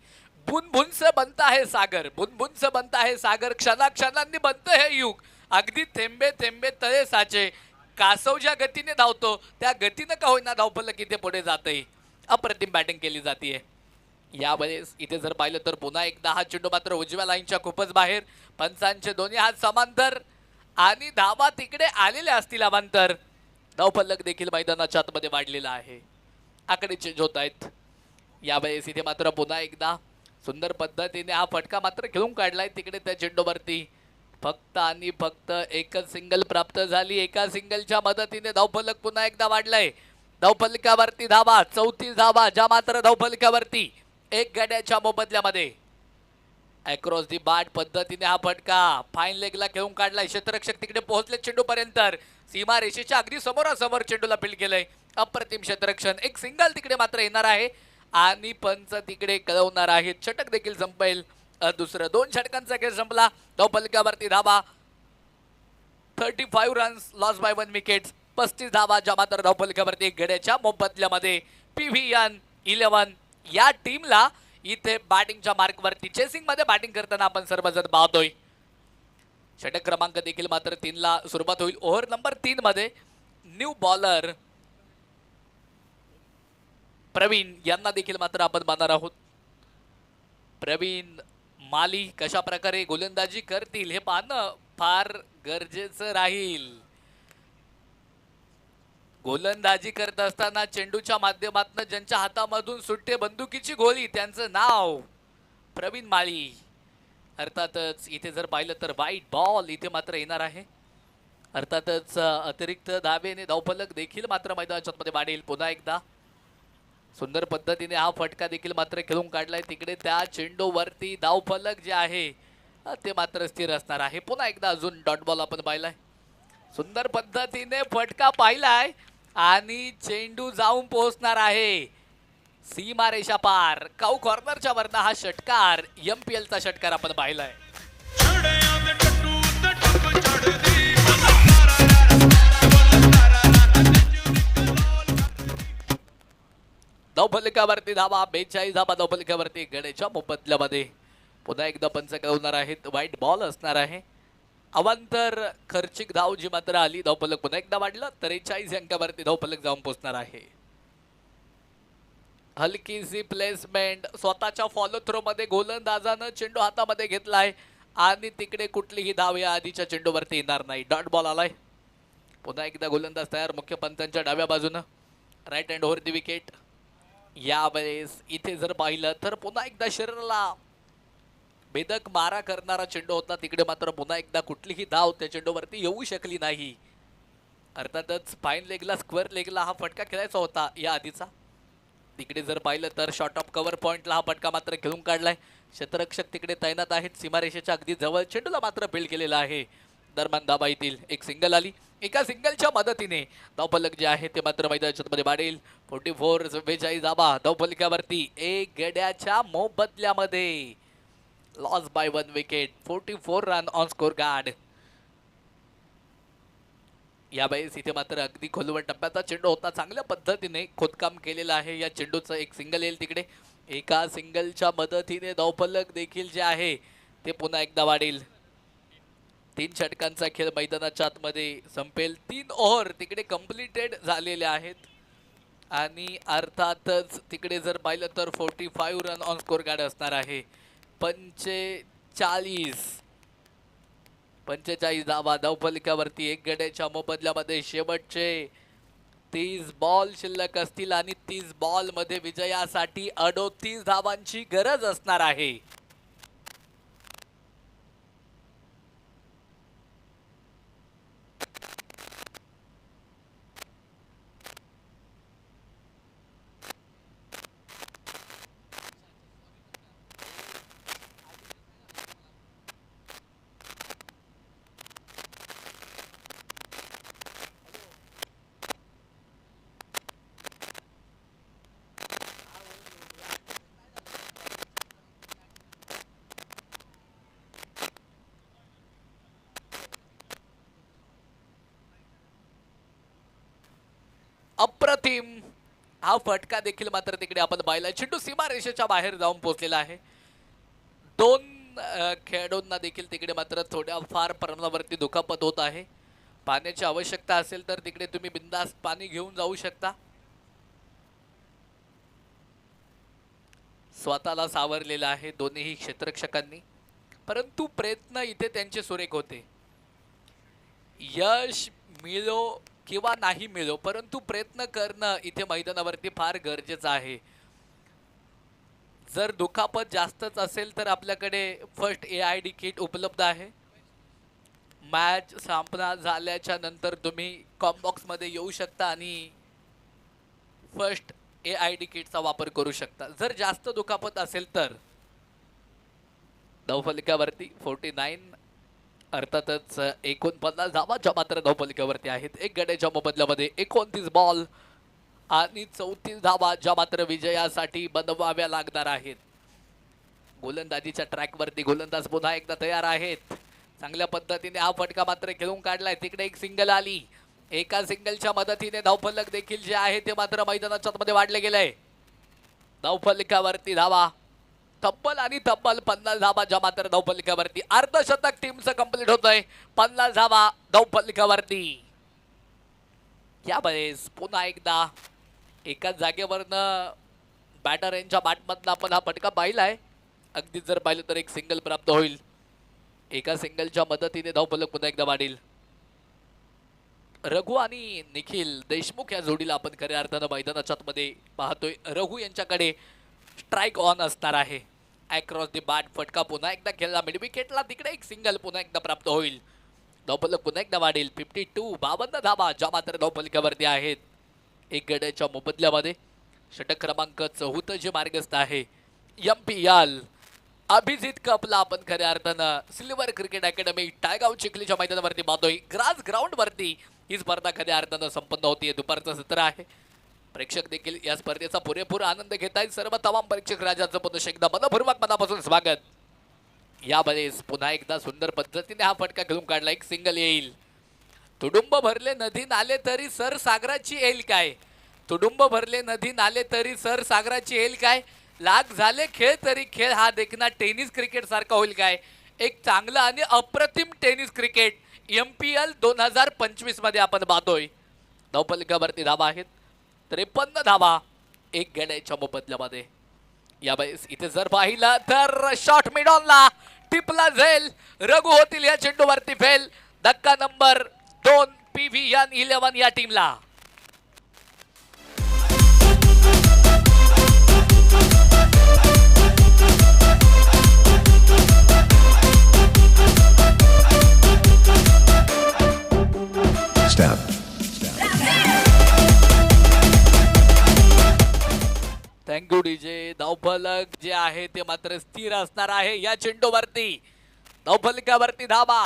बुनबुन से बनता है सागर, बुनबुन से बनता है सागर. क्षणाक्षणांनी बनतं हे युग. अगदी थेंबे थेंबे तळे साचे. कासव ज्या गतीने धावतो त्या गतीनं का होईना धावफलक इथे पुढे जाते. अप्रतिम बॅटिंग केली जाते. यावेळेस इथे जर पाहिलं तर पुन्हा एकदा हा चेंडू मात्र उजव्या लाईनच्या खूपच बाहेर. पंचांचे दोन्ही हात समांतर आणि धावा तिकडे आलेल्या असतील अवांतर. धावफलक देखील मैदानाच्या आतमध्ये वाढलेला आहे. आकडे चेंज होत आहेत. यावेळेस इथे मात्र पुन्हा एकदा सुंदर पद्धतीने हा फटका मात्र खेळून काढलाय. तिकडे त्या चेंडूवरती फक्त आणि फक्त एकच सिंगल प्राप्त झाली. एका सिंगलच्या मदतीने धावफलक पुन्हा एकदा वाढलाय. धावफलकावरती धावा 34 धावा ज्या मात्र धावफलकावरती एक गड्याच्या मोबदल्यामध्ये. अक्रॉस दी बाट पद्धतीने हा फटका फाईन लेगला खेळून काढलाय. क्षेत्ररक्षक तिकडे पोहोचले चेंडू पर्यंत. सीमा रेषेच्या अगदी समोरासमोर चेंडूला फील्ड केलंय. अप्रतिम क्षेत्ररक्षण. एक सिंगल तिकडे मात्र येणार आहे आणि पंच तिकडे कळवणार आहेत. षटक देखील संपेल. दुसरं 2 षटकांचा खेळ संपला. धावफलकावरती धावा 35 रन्स लॉस बाय 1 विकेट्स. 35 धावा ज्या मात्र धावफलकावरती एक गड्याच्या मोबदल्यामध्ये. PVN 11 या टीमला इथे बॅटिंगच्या मार्कवरती चेसिंग मध्ये बॅटिंग करताना आपण सर्वजण पाहतोय. षटक क्रमांक देखील मात्र 3 ला सुरुवात होईल. ओव्हर नंबर 3 मध्ये न्यू बॉलर प्रवीण यांना देखील मात्र आपण पाहणार आहोत. प्रवीण माली कशा प्रकारे गोलंदाजी करतील हे पाहणं फार गरजेचं राहील. गोलंदाजी करत असताना चेंडूच्या माध्यमातून ज्यांच्या हातामधून सुटते बंदुकीची गोळी त्यांचं नाव प्रवीण माळी. अर्थातच इथे जर पाहिलं तर वाईट बॉल इथे मात्र येणार आहे. अर्थातच अतिरिक्त धाबेने धावफलक देखील मात्र मैदानाच्या मध्ये वाढेल. पुन्हा एकदा सुंदर पद्धतीने हा फटका देखील मात्र खेळून काढलाय. तिकडे त्या चेंडूवरती धावफलक जे आहे ते मात्र स्थिर असणार आहे. पुन्हा एकदा अजून डॉट बॉल आपण पाहिलाय. सुंदर पद्धतीने फटका पाहिलाय आणि चेंडू जाऊन पोहोचणार आहे सीमा रेषा पार. काऊ कॉर्नरच्या वरनं हा षटकार MPL चा षटकार आपण पाहिलाय. धावफलकावरती धावा 42 धावा धावफलकावरती गडेच्या मोबदल्यामध्ये. पुन्हा एकदा पंच कळवणार आहेत. वाईट बॉल असणार आहे. अवांतर खर्चिक धाव जी मात्र आली. धावफलक पुन्हा एकदा वाढलं. 43 अंकावरती धावफलक जाऊन पोहोचणार आहे. हलकीशी प्लेसमेंट स्वतःच्या फॉलो थ्रो मध्ये गोलंदाजानं चेंडू हातामध्ये घेतलाय आणि तिकडे कुठलीही धाव या आधीच्या चेंडूवरती येणार नाही. डॉट बॉल आलाय. पुन्हा एकदा गोलंदाज तयार. मुख्य पंचांच्या डाव्या बाजूनं right hand over the wicket. यावेळेस इथे जर पाहिलं तर पुन्हा एकदा शरीराला भेदक मारा करणारा चेंडू होता. तिकडे मात्र पुन्हा एकदा कुठलीही धाव त्या चेंडूवरती येऊ शकली नाही. अर्थातच फाईन लेगला स्क्वेअर लेगला हा फटका खेळायचा होता या आधीचा. तिकडे जर पाहिलं तर शॉर्ट ऑफ कव्हर पॉइंटला हा फटका मात्र खेळून काढलाय. क्षेत्ररक्षक तिकडे तैनात आहेत. सीमारेषेच्या अगदी जवळ चेंडूला मात्र फील्ड केलेला आहे. दरम्यान धाबा येतील. एक सिंगल आली. एका सिंगलच्या मदतीने धावफलक जे आहे ते मात्र मैदानाच्या मध्ये वाढेल. 44-44 धाबा धावफलकावरती एक गड्याच्या मोबदल्यामध्ये. Loss by 1 wicket. 44 run on score card. यावेळेस इथे मात्र अगदी खोलवर टप्प्याचा चेंडू होता. चांगल्या पद्धतीने खोदकाम केलेलं आहे. या चेंडूचं एक सिंगल येईल तिकडे. एका सिंगलच्या मदतीने धावफलक देखील जे आहे ते पुन्हा एकदा वाढेल. 3 षटकांचा खेळ मैदानाच्या आतमध्ये संपेल. 3 ओव्हर तिकडे कंप्लीटेड झालेले आहेत आणि अर्थातच तिकडे जर पाहिलं तर 45 रन ऑन स्कोर कार्ड असणार आहे. 45 धावा धावफलकावरती एक गड्याच्या मोबदल्यामध्ये. शेवटचे 30 बॉल शिल्लक असतील आणि 30 बॉल मध्ये विजयासाठी 38 धावांची गरज असणार आहे. अप्रतिम हा फटका देखील मात्र तिकडे आपण पाहिला. चेंडू सीमा रेषेच्या बाहेर जाऊन पोहोचलेला आहे. 2 खेळाडूंना देखील तिकडे मात्र थोड्या फार प्रमाणावरती दुखापत होत आहे. पाण्याची आवश्यकता असेल तर तिकडे तुम्ही बिंदास्त पाणी घेऊन जाऊ शकता. स्वतःला सावरलेला आहे दोन्ही क्षेत्ररक्षकांनी. परंतु प्रयत्न इथे त्यांचे सुरेख होते. यश मिळो किंवा नाही मिळो परंतु प्रयत्न करणं इथे मैदानावरती फार गरजेचं आहे. जर दुखापत जास्तच असेल तर आपल्याकडे फर्स्ट AID किट उपलब्ध आहे. मॅच संपना झाल्याच्या नंतर तुम्ही कॉम्बॉक्स मध्ये येऊ शकता आणि फर्स्ट AID किटचा वापर करू शकता. जर जास्त दुखापत असेल तर धावफलकावरती 49 अर्थातच 49 धावांच्या मात्र धावफलकावरती आहेत. एक गड्याच्या मोबदल्यामध्ये 29 बॉल आणि 34 धावा ज्या मात्र विजयासाठी बनवाव्या लागणार आहेत. गोलंदाजीच्या ट्रॅकवरती गोलंदाज पुन्हा एकदा तयार आहेत. चांगल्या पद्धतीने हा फटका मात्र खेळून काढलाय. तिकडे एक सिंगल आली. एका सिंगलच्या मदतीने धावफलक देखील जे आहे ते मात्र मैदानाच्या मध्ये वाढले गेले. धावफलकावरती धावा तब्बल आणि तब्बल 50 धावा ज्या मात्र धावफलकावरती. अर्धशतक टीमचं कंप्लीट होतंय. 50 धावा धावफलकावरती. यावेळेस पुन्हा एकदा एकाच जागेवरनं बॅटर यांच्या बॅटमधला आपण हा फटका पाहिलाय. अगदी जर पाहिलं तर एक सिंगल प्राप्त होईल. एका सिंगलच्या मदतीने धावफलक पुन्हा एकदा वाढेल. रघु आणि निखिल देशमुख या जोडीला आपण खऱ्या अर्थानं मैदानाच्या आतमध्ये पाहतोय. रघु यांच्याकडे स्ट्राईक ऑन असणार आहे. अक्रॉस दी बॅट फटका पुन्हा एकदा खेळला मिड विकेटला, तिकडे एक सिंगल पुन्हा एकदा प्राप्त होईल. धावफलक पुन्हा एकदा वाढेल. 52 52 धावा ज्या मात्र धावफलकावरती आहेत. एक गड्याच्या मोबदल्यामध्ये षटक क्रमांक 14 जे मार्गस्थ आहे MPL अभिजित कपला आपण खऱ्या अर्थानं सिल्वर क्रिकेट अकॅडमी टायगाव चिखलीच्या मैदानावरती पाहतोय. ग्रास ग्राउंड वरती ही स्पर्धा खऱ्या अर्थानं संपन्न होतीये. दुपारचं सत्र आहे. प्रेक्षक देखील या स्पर्धेचा पुरेपूर आनंद घेत आहेत. सर्व तमाम प्रेक्षक राजांचं पुन्हा एकदा मनपूर्वक मनापासून स्वागत. यावेळेस पुन्हा एकदा सुंदर पद्धतीने हा फटका खेळून काढला. एक सिंगल येईल. तुडुंब भरले नदी नाले तरी सर सागराची येईल काय. तुडुंब भरले नदी नाले तरी सर सागराची येईल काय. लाख झाले खेळ तरी खेळ हा देखना टेनिस क्रिकेट सारखा होईल काय. एक चांगलं आणि अप्रतिम टेनिस क्रिकेट MPL 2025 मध्ये आपण पाहतोय. धावफलकावरती धावा आहेत 53 धावा एक गड्याच्या मोबदल्यामध्ये. यावेळेस इथे जर पाहिलं तर शॉट मिड ऑनला टिपला जाईल. रघु होतील या चेंडूवरती फेल. धक्का नंबर 2 PVN 11 या टीमला. Step. Thank you DJ. धावफलक जे आहे ते मात्र स्थिर असणार आहे या चेंडूवरती. धावफलकावरती धावा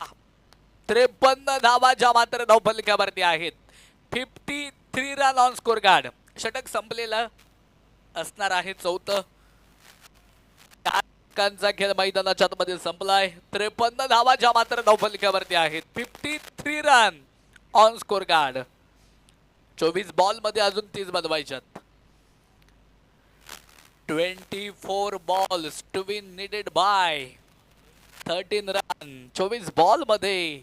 53 धावा ज्या मात्र धावफलकावरती आहेत. 53 रन ऑन स्कोर कार्ड. षटक संपलेलं असणार आहे. 4 षटकांचा खेळ मैदानाच्या आतमध्ये संपलाय. 53 धावा ज्या मात्र धावफलकावरती आहेत. 53 run on score card. 24 ball मध्ये अजून 30 बनवायच्यात. 24 balls to be needed by 13 run. 24 ball मध्ये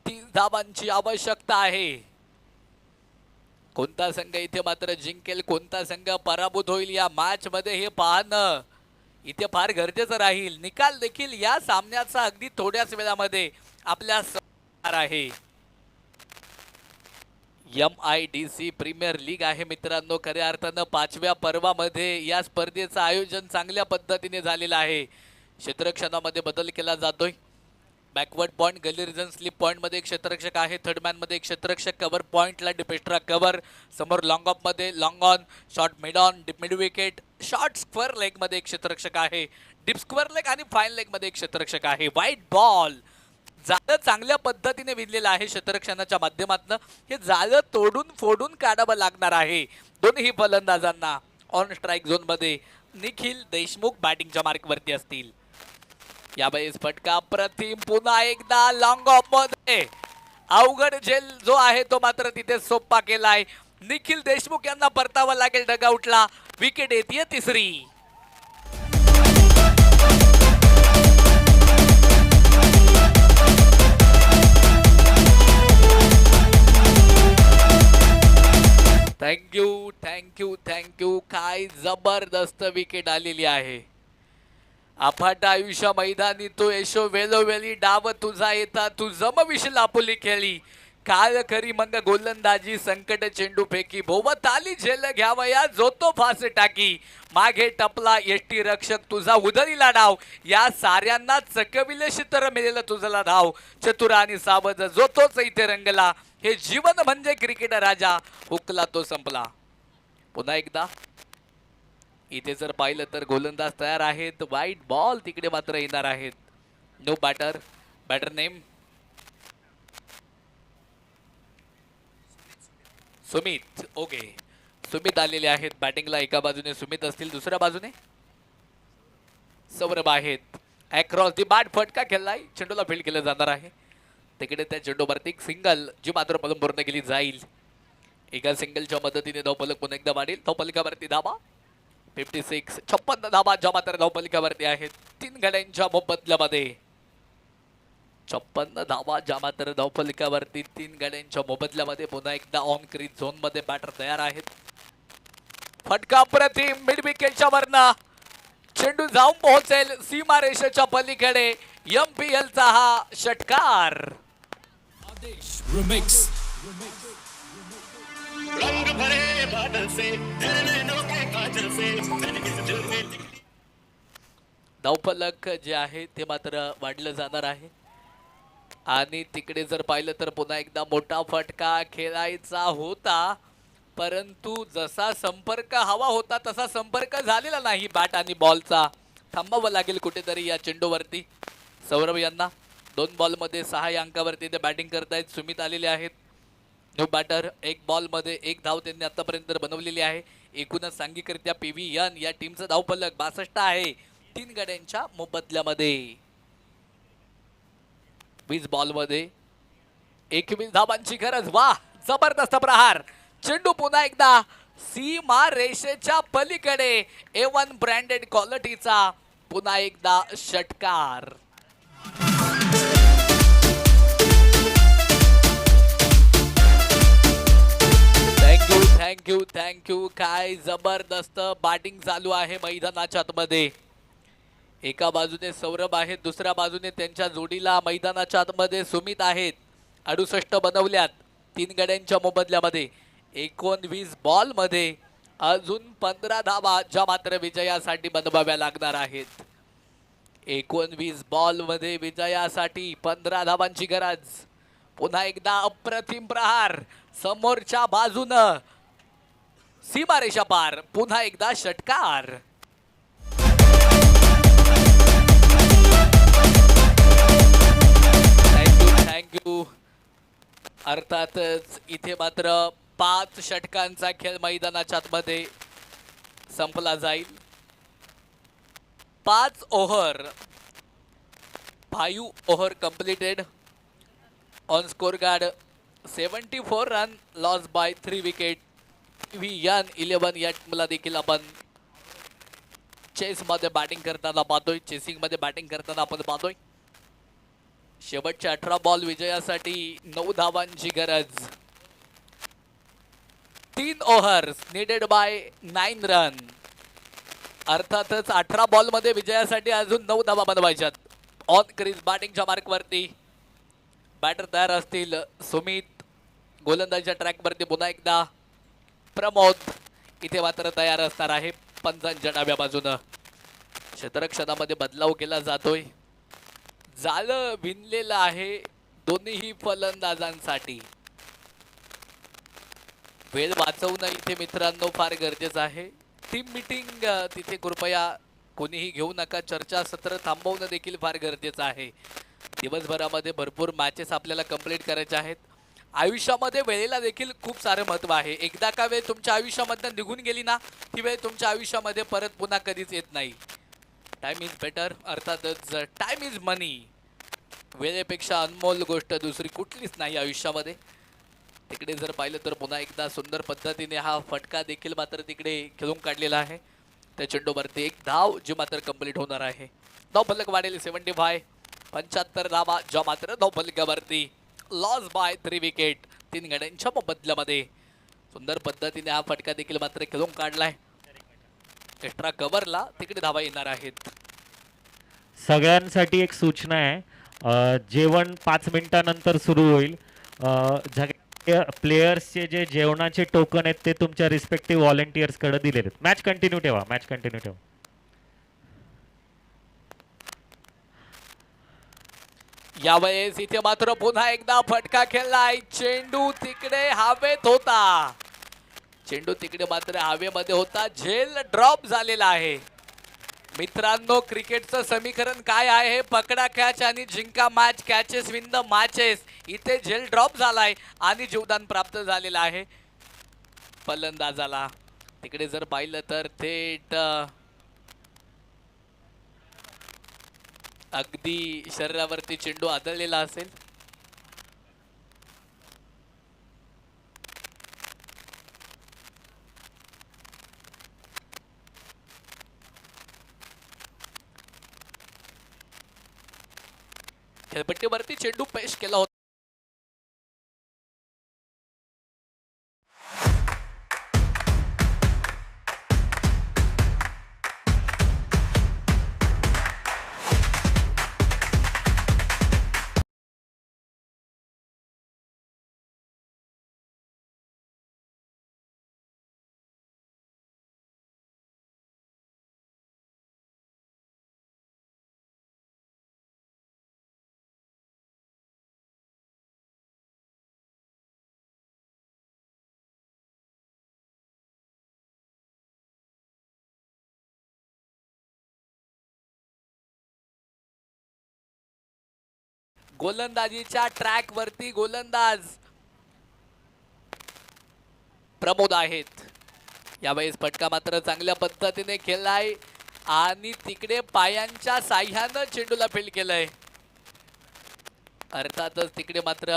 30 धावांची आवश्यकता आहे. कोणता संघ इथे मात्र जिंकेल, कोणता संघ पराभूत होईल या मॅच मध्ये हे पाहणं इथे फार गरजेचं राहील. निकाल देखील या सामन्याचा अगदी थोड्याच वेळामध्ये आपल्या समोर आहे. MIDC प्रीमियर लीग आहे मित्रांनो. खऱ्या अर्थानं 5व्या पर्वामध्ये या स्पर्धेचं आयोजन चांगल्या पद्धतीने झालेलं आहे. क्षेत्ररक्षणामध्ये बदल केला जातोय. बॅकवर्ड पॉइंट, गली रिजन स्लिप पॉइंट मध्ये एक क्षेत्ररक्षक आहे. थर्ड मॅन मध्ये एक क्षेत्ररक्षक, कव्हर पॉइंटला डिपेस्ट्रा कव्हर, समोर लॉंग ऑफ मध्ये long on, short mid on, deep mid wicket, short square leg मध्ये एक क्षेत्ररक्षक आहे. डीप स्क्वेअर लेग आणि फाईन लेग मध्ये एक क्षेत्ररक्षक आहे. व्हाईट बॉल जाळं चांगल्या पद्धतीने विणलेलं आहे क्षेत्ररक्षणाच्या माध्यमातून. हे जाळं तोडून फोडून काढावं लागणार आहे दोन्ही फलंदाजांना. ऑन स्ट्राईक झोन मध्ये निखिल देशमुख बॅटिंगच्या मार्कवरती असतील. यावेळेस फटका प्रतिम पुन्हा एकदा लॉंग ऑफ मध्ये. अवघड झेल जो आहे तो मात्र तिथे सोपा केलाय. निखिल देशमुख यांना परतावं लागेल डगआउटला. विकेट येते 3री. Thank you thank you thank you. काय जबरदस्त विकेट आलेली आहे. अफाट आयुष्य मैदानी तो यशो वेळोवेळी डाव तुझा येता तू जमविशील आपुली खेळी. काल खरी मंग गोलंदाजी संकट चेंडू फेकी. भोवत आली झेल घ्यावया जो तो फास टाकी. मागे टपला एष्टी रक्षक तुझा उधळीला डाव. या साऱ्यांना चकविलेशी तर मिळेल तुझला धाव. चतुर आणि सावध जो तोच इथे रंगला. हे जीवन म्हणजे क्रिकेट राजा. हुकला तो संपला. पुन्हा एकदा इथे जर पाहिलं तर गोलंदाज तयार आहेत. व्हाईट बॉल तिकडे मात्र येणार आहेत. No batter. Batter name Sumit. Okay, Sumit आलेले आहेत बॅटिंगला. एका बाजूने सुमित असतील, दुसऱ्या बाजूने सौरभ आहेत. अक्रॉस दी बॅट फटका खेळलाय. चेंडूला फील्ड केलं जाणार आहे. तिकडे त्या चेंडूवरती एक सिंगल जी मात्र पूर्ण केली जाईल. एका सिंगलच्या मदतीने धावफलक पुन्हा एकदा वाढेल. धावफलकावरती धावा 56 56 धावा ज्या मात्र धावफलकावरती आहेत. 3 गड्यांच्या मोबदल्यामध्ये 56 धावा ज्या मात्र धावफलकावरती 3 गड्यांच्या मोबदल्यामध्ये. पुन्हा एकदा ऑन क्रीज झोन मध्ये बॅटर तयार आहेत. फटका प्रतिम मिड विकेटच्या वरनं चेंडू जाऊन पोहोचेल सीमारेषेच्या पलीकडे. MPL चा हा षटकार. Remix रंग भरे बादल से तेरे नैनों के काजल से मैंने इस दिल में धावफलक जे आहे ते मात्र वाढलं जाणार आहे आणि तिकडे जर पाहिलं तर पुन्हा एकदा मोठा फटका खेळायचा होता, परंतु जसा संपर्क हवा होता तसा संपर्क झालेला नाही बॅट आणि बॉलचा. थांबावं लागेल कुठेतरी या चेंडूवरती. सौरभ यांना 2 बॉलमध्ये 6 अंकावरती ते बॅटिंग करतायत. सुमित आलेले आहेत न्यू बॅटर. 1 बॉलमध्ये 1 धाव त्यांनी आतापर्यंत बनवलेली आहे. एकूणच सांघिकरित्या PVN या टीमचं धावफलक 62 आहे 3 गड्यांच्या मोबदल्यामध्ये. 20 बॉलमध्ये 21 धावांची गरज. वा, जबरदस्त प्रहार. चेंडू पुन्हा एकदा सीमा रेषेच्या पलीकडे A1 ब्रँडेड क्वालिटीचा पुन्हा एकदा षटकार. थँक्यू. काय जबरदस्त बॅटिंग चालू आहे मैदानाच्या आतमध्ये. एका बाजूने सौरभ आहेत, दुसऱ्या बाजूने त्यांच्या जोडीला मैदानाच्या आतमध्ये सुमित आहेत. 68 बनवल्यात 3 गड्यांच्या मोबदल्यामध्ये. 19 बॉलमध्ये अजून 15 धावा ज्या मात्र विजयासाठी बनवाव्या लागणार आहेत. 19 बॉलमध्ये विजयासाठी 15 धावांची गरज. पुन्हा एकदा अप्रतिम प्रहार समोरच्या बाजूनं सीमारेषा पार. पुन्हा एकदा षटकार. थँक्यू. अर्थातच इथे मात्र 5 षटकांचा खेळ मैदानाच्या आतमध्ये संपला जाईल. 5 over 5 over completed. On score card 74 run, loss by 3 wicket. PVN 11 या टीमला देखील आपण चेसमध्ये बॅटिंग करताना पाहतोय. चेसिंगमध्ये बॅटिंग करताना आपण पाहतोय. शेवटचे 18 बॉल विजयासाठी 9 धावांची गरज. 3 ओव्हर्स निडेड बाय 9 रन. अर्थातच 18 बॉलमध्ये विजयासाठी अजून 9 धावा बनवायच्यात. ऑन क्रीज बॅटिंगच्या मार्कवरती बॅटर तयार असतील. सुमित गोलंदाजीच्या ट्रॅकवरती पुन्हा एकदा प्रमोद इथे मात्र तयार असणार आहे पंचांच्या डाव्या बाजूनं. क्षेत्ररक्षणामध्ये बदलाव केला जातोय. जाळं विणलेलं आहे दोन्हीही फलंदाजांसाठी. वेळ वाचवणं इथे मित्रांनो फार गरजेचं आहे. टीम मीटिंग तिथे कृपया कोणीही घेऊ नका. चर्चासत्र थांबवणं देखील फार गरजेचं आहे. दिवसभरामध्ये भरपूर मॅचेस आपल्याला कंप्लीट करायचे आहेत. आयुष्यामध्ये वेळेला देखील खूप सारं महत्त्व आहे. एकदा का वेळ तुमच्या आयुष्यामधनं निघून गेली ना, ती वेळ तुमच्या आयुष्यामध्ये परत पुन्हा कधीच येत नाही. Time is better. अर्थातच टाइम इज मनी. वेळेपेक्षा अनमोल गोष्ट दुसरी कुठलीच नाही आयुष्यामध्ये. तिकडे जर पाहिलं तर पुन्हा एकदा सुंदर पद्धतीने हा फटका देखील मात्र तिकडे खेळून काढलेला आहे. त्या चेंडूवरती 1 धाव जी मात्र कंप्लीट होणार आहे. धावफलक वाढेल 75. 75 धावा ज्या मात्र धावफलकावरती. लॉस बाय 3 विकेट 3 गड्यांच्या मोबदल्यामध्ये. सुंदर पद्धतीने हा फटका देखील मात्र खेळून काढलाय. एक्स्ट्रा कव्हरला तिकडे धावा येणार आहेत. सगळ्यांसाठी एक सूचना आहे. जेवण 5 मिनिटानंतर सुरू होईल. प्लेयर्सचे जे जेवणाचे टोकन आहेत ते तुमच्या रिस्पेक्टिव्ह व्हॉलेंटियर्सकडे दिलेले आहेत. मॅच कंटिन्यू ठेवा. यावेळेस इथे मात्र पुन्हा एकदा फटका खेळलाय. चेंडू तिकडे हवेत होता. चेंडू तिकडे मात्र हवेमध्ये होता. झेल ड्रॉप झालेला आहे. मित्रांनो, क्रिकेटचं समीकरण काय आहे? पकडा कॅच आणि जिंका match. Catches win the matches. इथे झेल ड्रॉप झालाय आणि जीवदान प्राप्त झालेलं आहे फलंदाजाला. तिकडे जर पाहिलं तर थेट अगदी शरीरावरती चेंडू आदळलेला असेल. खेळपट्टीवरती चेंडू पेश केला होता. गोलंदाजीच्या ट्रॅक वरती गोलंदाज प्रमोद आहेत. यावेळेस फटका मात्र चांगल्या पद्धतीने खेळलाय आणि तिकडे पायांच्या साह्यानं चेंडूला फील्ड केलंय. अर्थातच तिकडे मात्र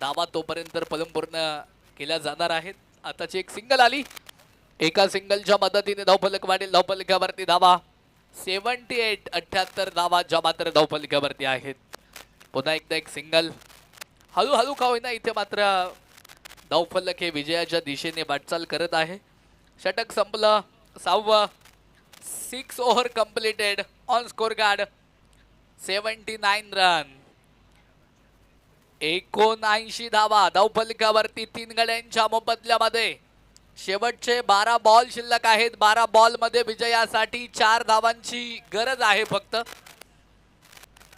धावा तोपर्यंत पूर्ण केल्या जाणार आहेत. आताची एक सिंगल आली. एका सिंगलच्या मदतीने धावफलक वाढेल. धावफलकावरती धावा 78 धावा ज्या मात्र धावफलकावरती आहेत. पुन्हा एकदा एक सिंगल. हळूहळू का होईना इथे मात्र धावफलक हे विजयाच्या दिशेने वाटचाल करत आहे. षटक संपलं. 6वं. 6 over completed. On score card 79 run. 79 धावा धावफलकावरती 3 गड्यांच्या मोबदल्यामध्ये. शेवटचे 12 बॉल शिल्लक आहेत. 12 बॉल मध्ये विजयासाठी 4 धावांची गरज आहे फक्त.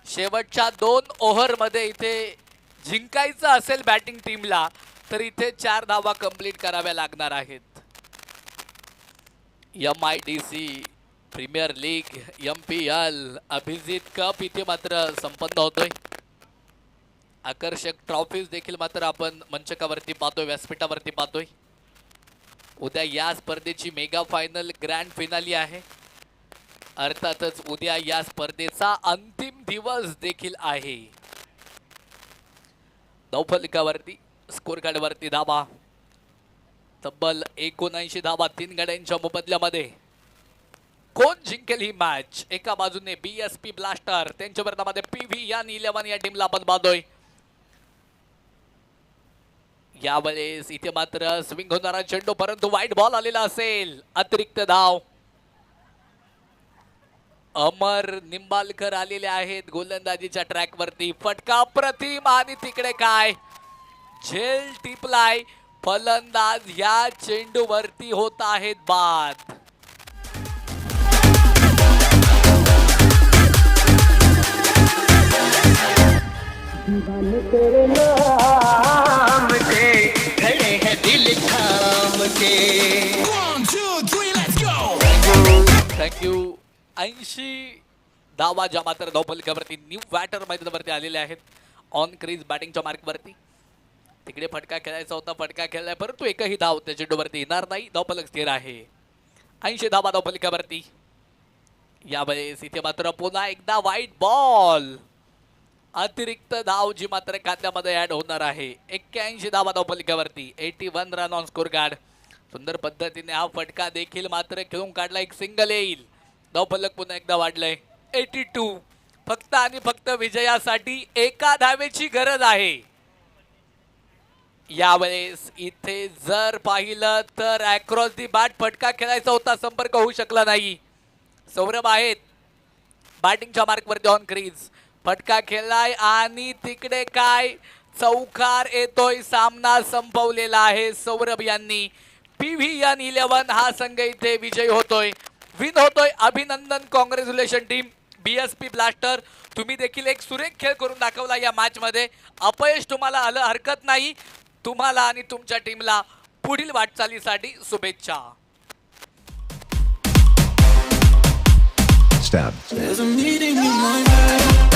शेवटच्या 2 ओव्हर मध्ये इथे जिंकायचं असेल बॅटिंग टीमला तर इथे 4 धावा कंप्लीट कराव्या लागणार आहेत. MIDC premier league MPL Abhijit cup इथे मात्र संपन्न होतोय. आकर्षक ट्रॉफीज देखील मात्र आपण मंचकावरती पाहतोय, व्यासपीठावरती पाहतोय. उद्या या स्पर्धेची मेगा फायनल ग्रँड फिनाली आहे. अर्थातच उद्या या स्पर्धेचा अंतिम दिवस देखील आहे. धावफलकावरती स्कोर कार्डवरती धावा तब्बल 79 धावा 3 गड्यांच्या मोबदल्यामध्ये. कोण जिंकेल ही मॅच? एका बाजूने BSP ब्लास्टर, त्यांच्या विरोधामध्ये PV11 या टीमला आपण पाहतोय. यावेळेस इथे मात्र स्विंग होणारा चेंडू परंतु वाईट बॉल आलेला असेल. अतिरिक्त धाव. अमर निंबालकर आलेले आहेत गोलंदाजीच्या ट्रॅक वरती. फटका प्रतिम आणि तिकडे काय झेल टिपलाय. फलंदाज या चेंडूवरती होत आहेत बाद. थँक्यू. 80 धावा ज्या मात्र धावफलकावरती न्यू बॅटर मैदानावरती आलेले आहेत. ऑन क्रीज बॅटिंगच्या मार्कवरती. तिकडे फटका खेळायचा होता, फटका खेळलाय परंतु एकही धाव त्या चेंडूवरती येणार नाही. धावफलक स्थिर आहे. 80 धावा धावफलकावरती. यावेळेस इथे मात्र पुन्हा एकदा व्हाईट बॉल. अतिरिक्त धाव जी मात्र खात्यामध्ये ऍड होणार आहे. 81 धावा धावफलकावरती. 81 रन ऑन स्कोर कार्ड. सुंदर पद्धतीने हा फटका देखील मात्र खेळून काढला. एक सिंगल येईल. धावफलक पुन्हा एकदा वाढलंय. 82. फक्त आणि फक्त विजयासाठी एका धावेची गरज आहे. यावेळेस इथे जर पाहिलं तर अक्रॉस दी बॅट फटका खेळायचा होता, संपर्क होऊ शकला नाही. सौरभ आहेत बॅटिंगच्या मार्कवरती ऑन क्रीज. फटका खेळलाय आणि तिकडे काय चौकार येतोय. सामना संपवलेला आहे सौरभ यांनी. PV11 हा संघ इथे विजयी होतोय, विन होतोय. अभिनंदन, कॉंग्रॅच्युलेशन टीम. BSP ब्लास्टर तुम्ही देखील एक सुरेख खेळ करून दाखवला या मॅच मध्ये. अपयश तुम्हाला आलं हरकत नाही. तुम्हाला आणि तुमच्या टीमला पुढील वाटचालीसाठी शुभेच्छा. Stab. There's a meeting in my mind.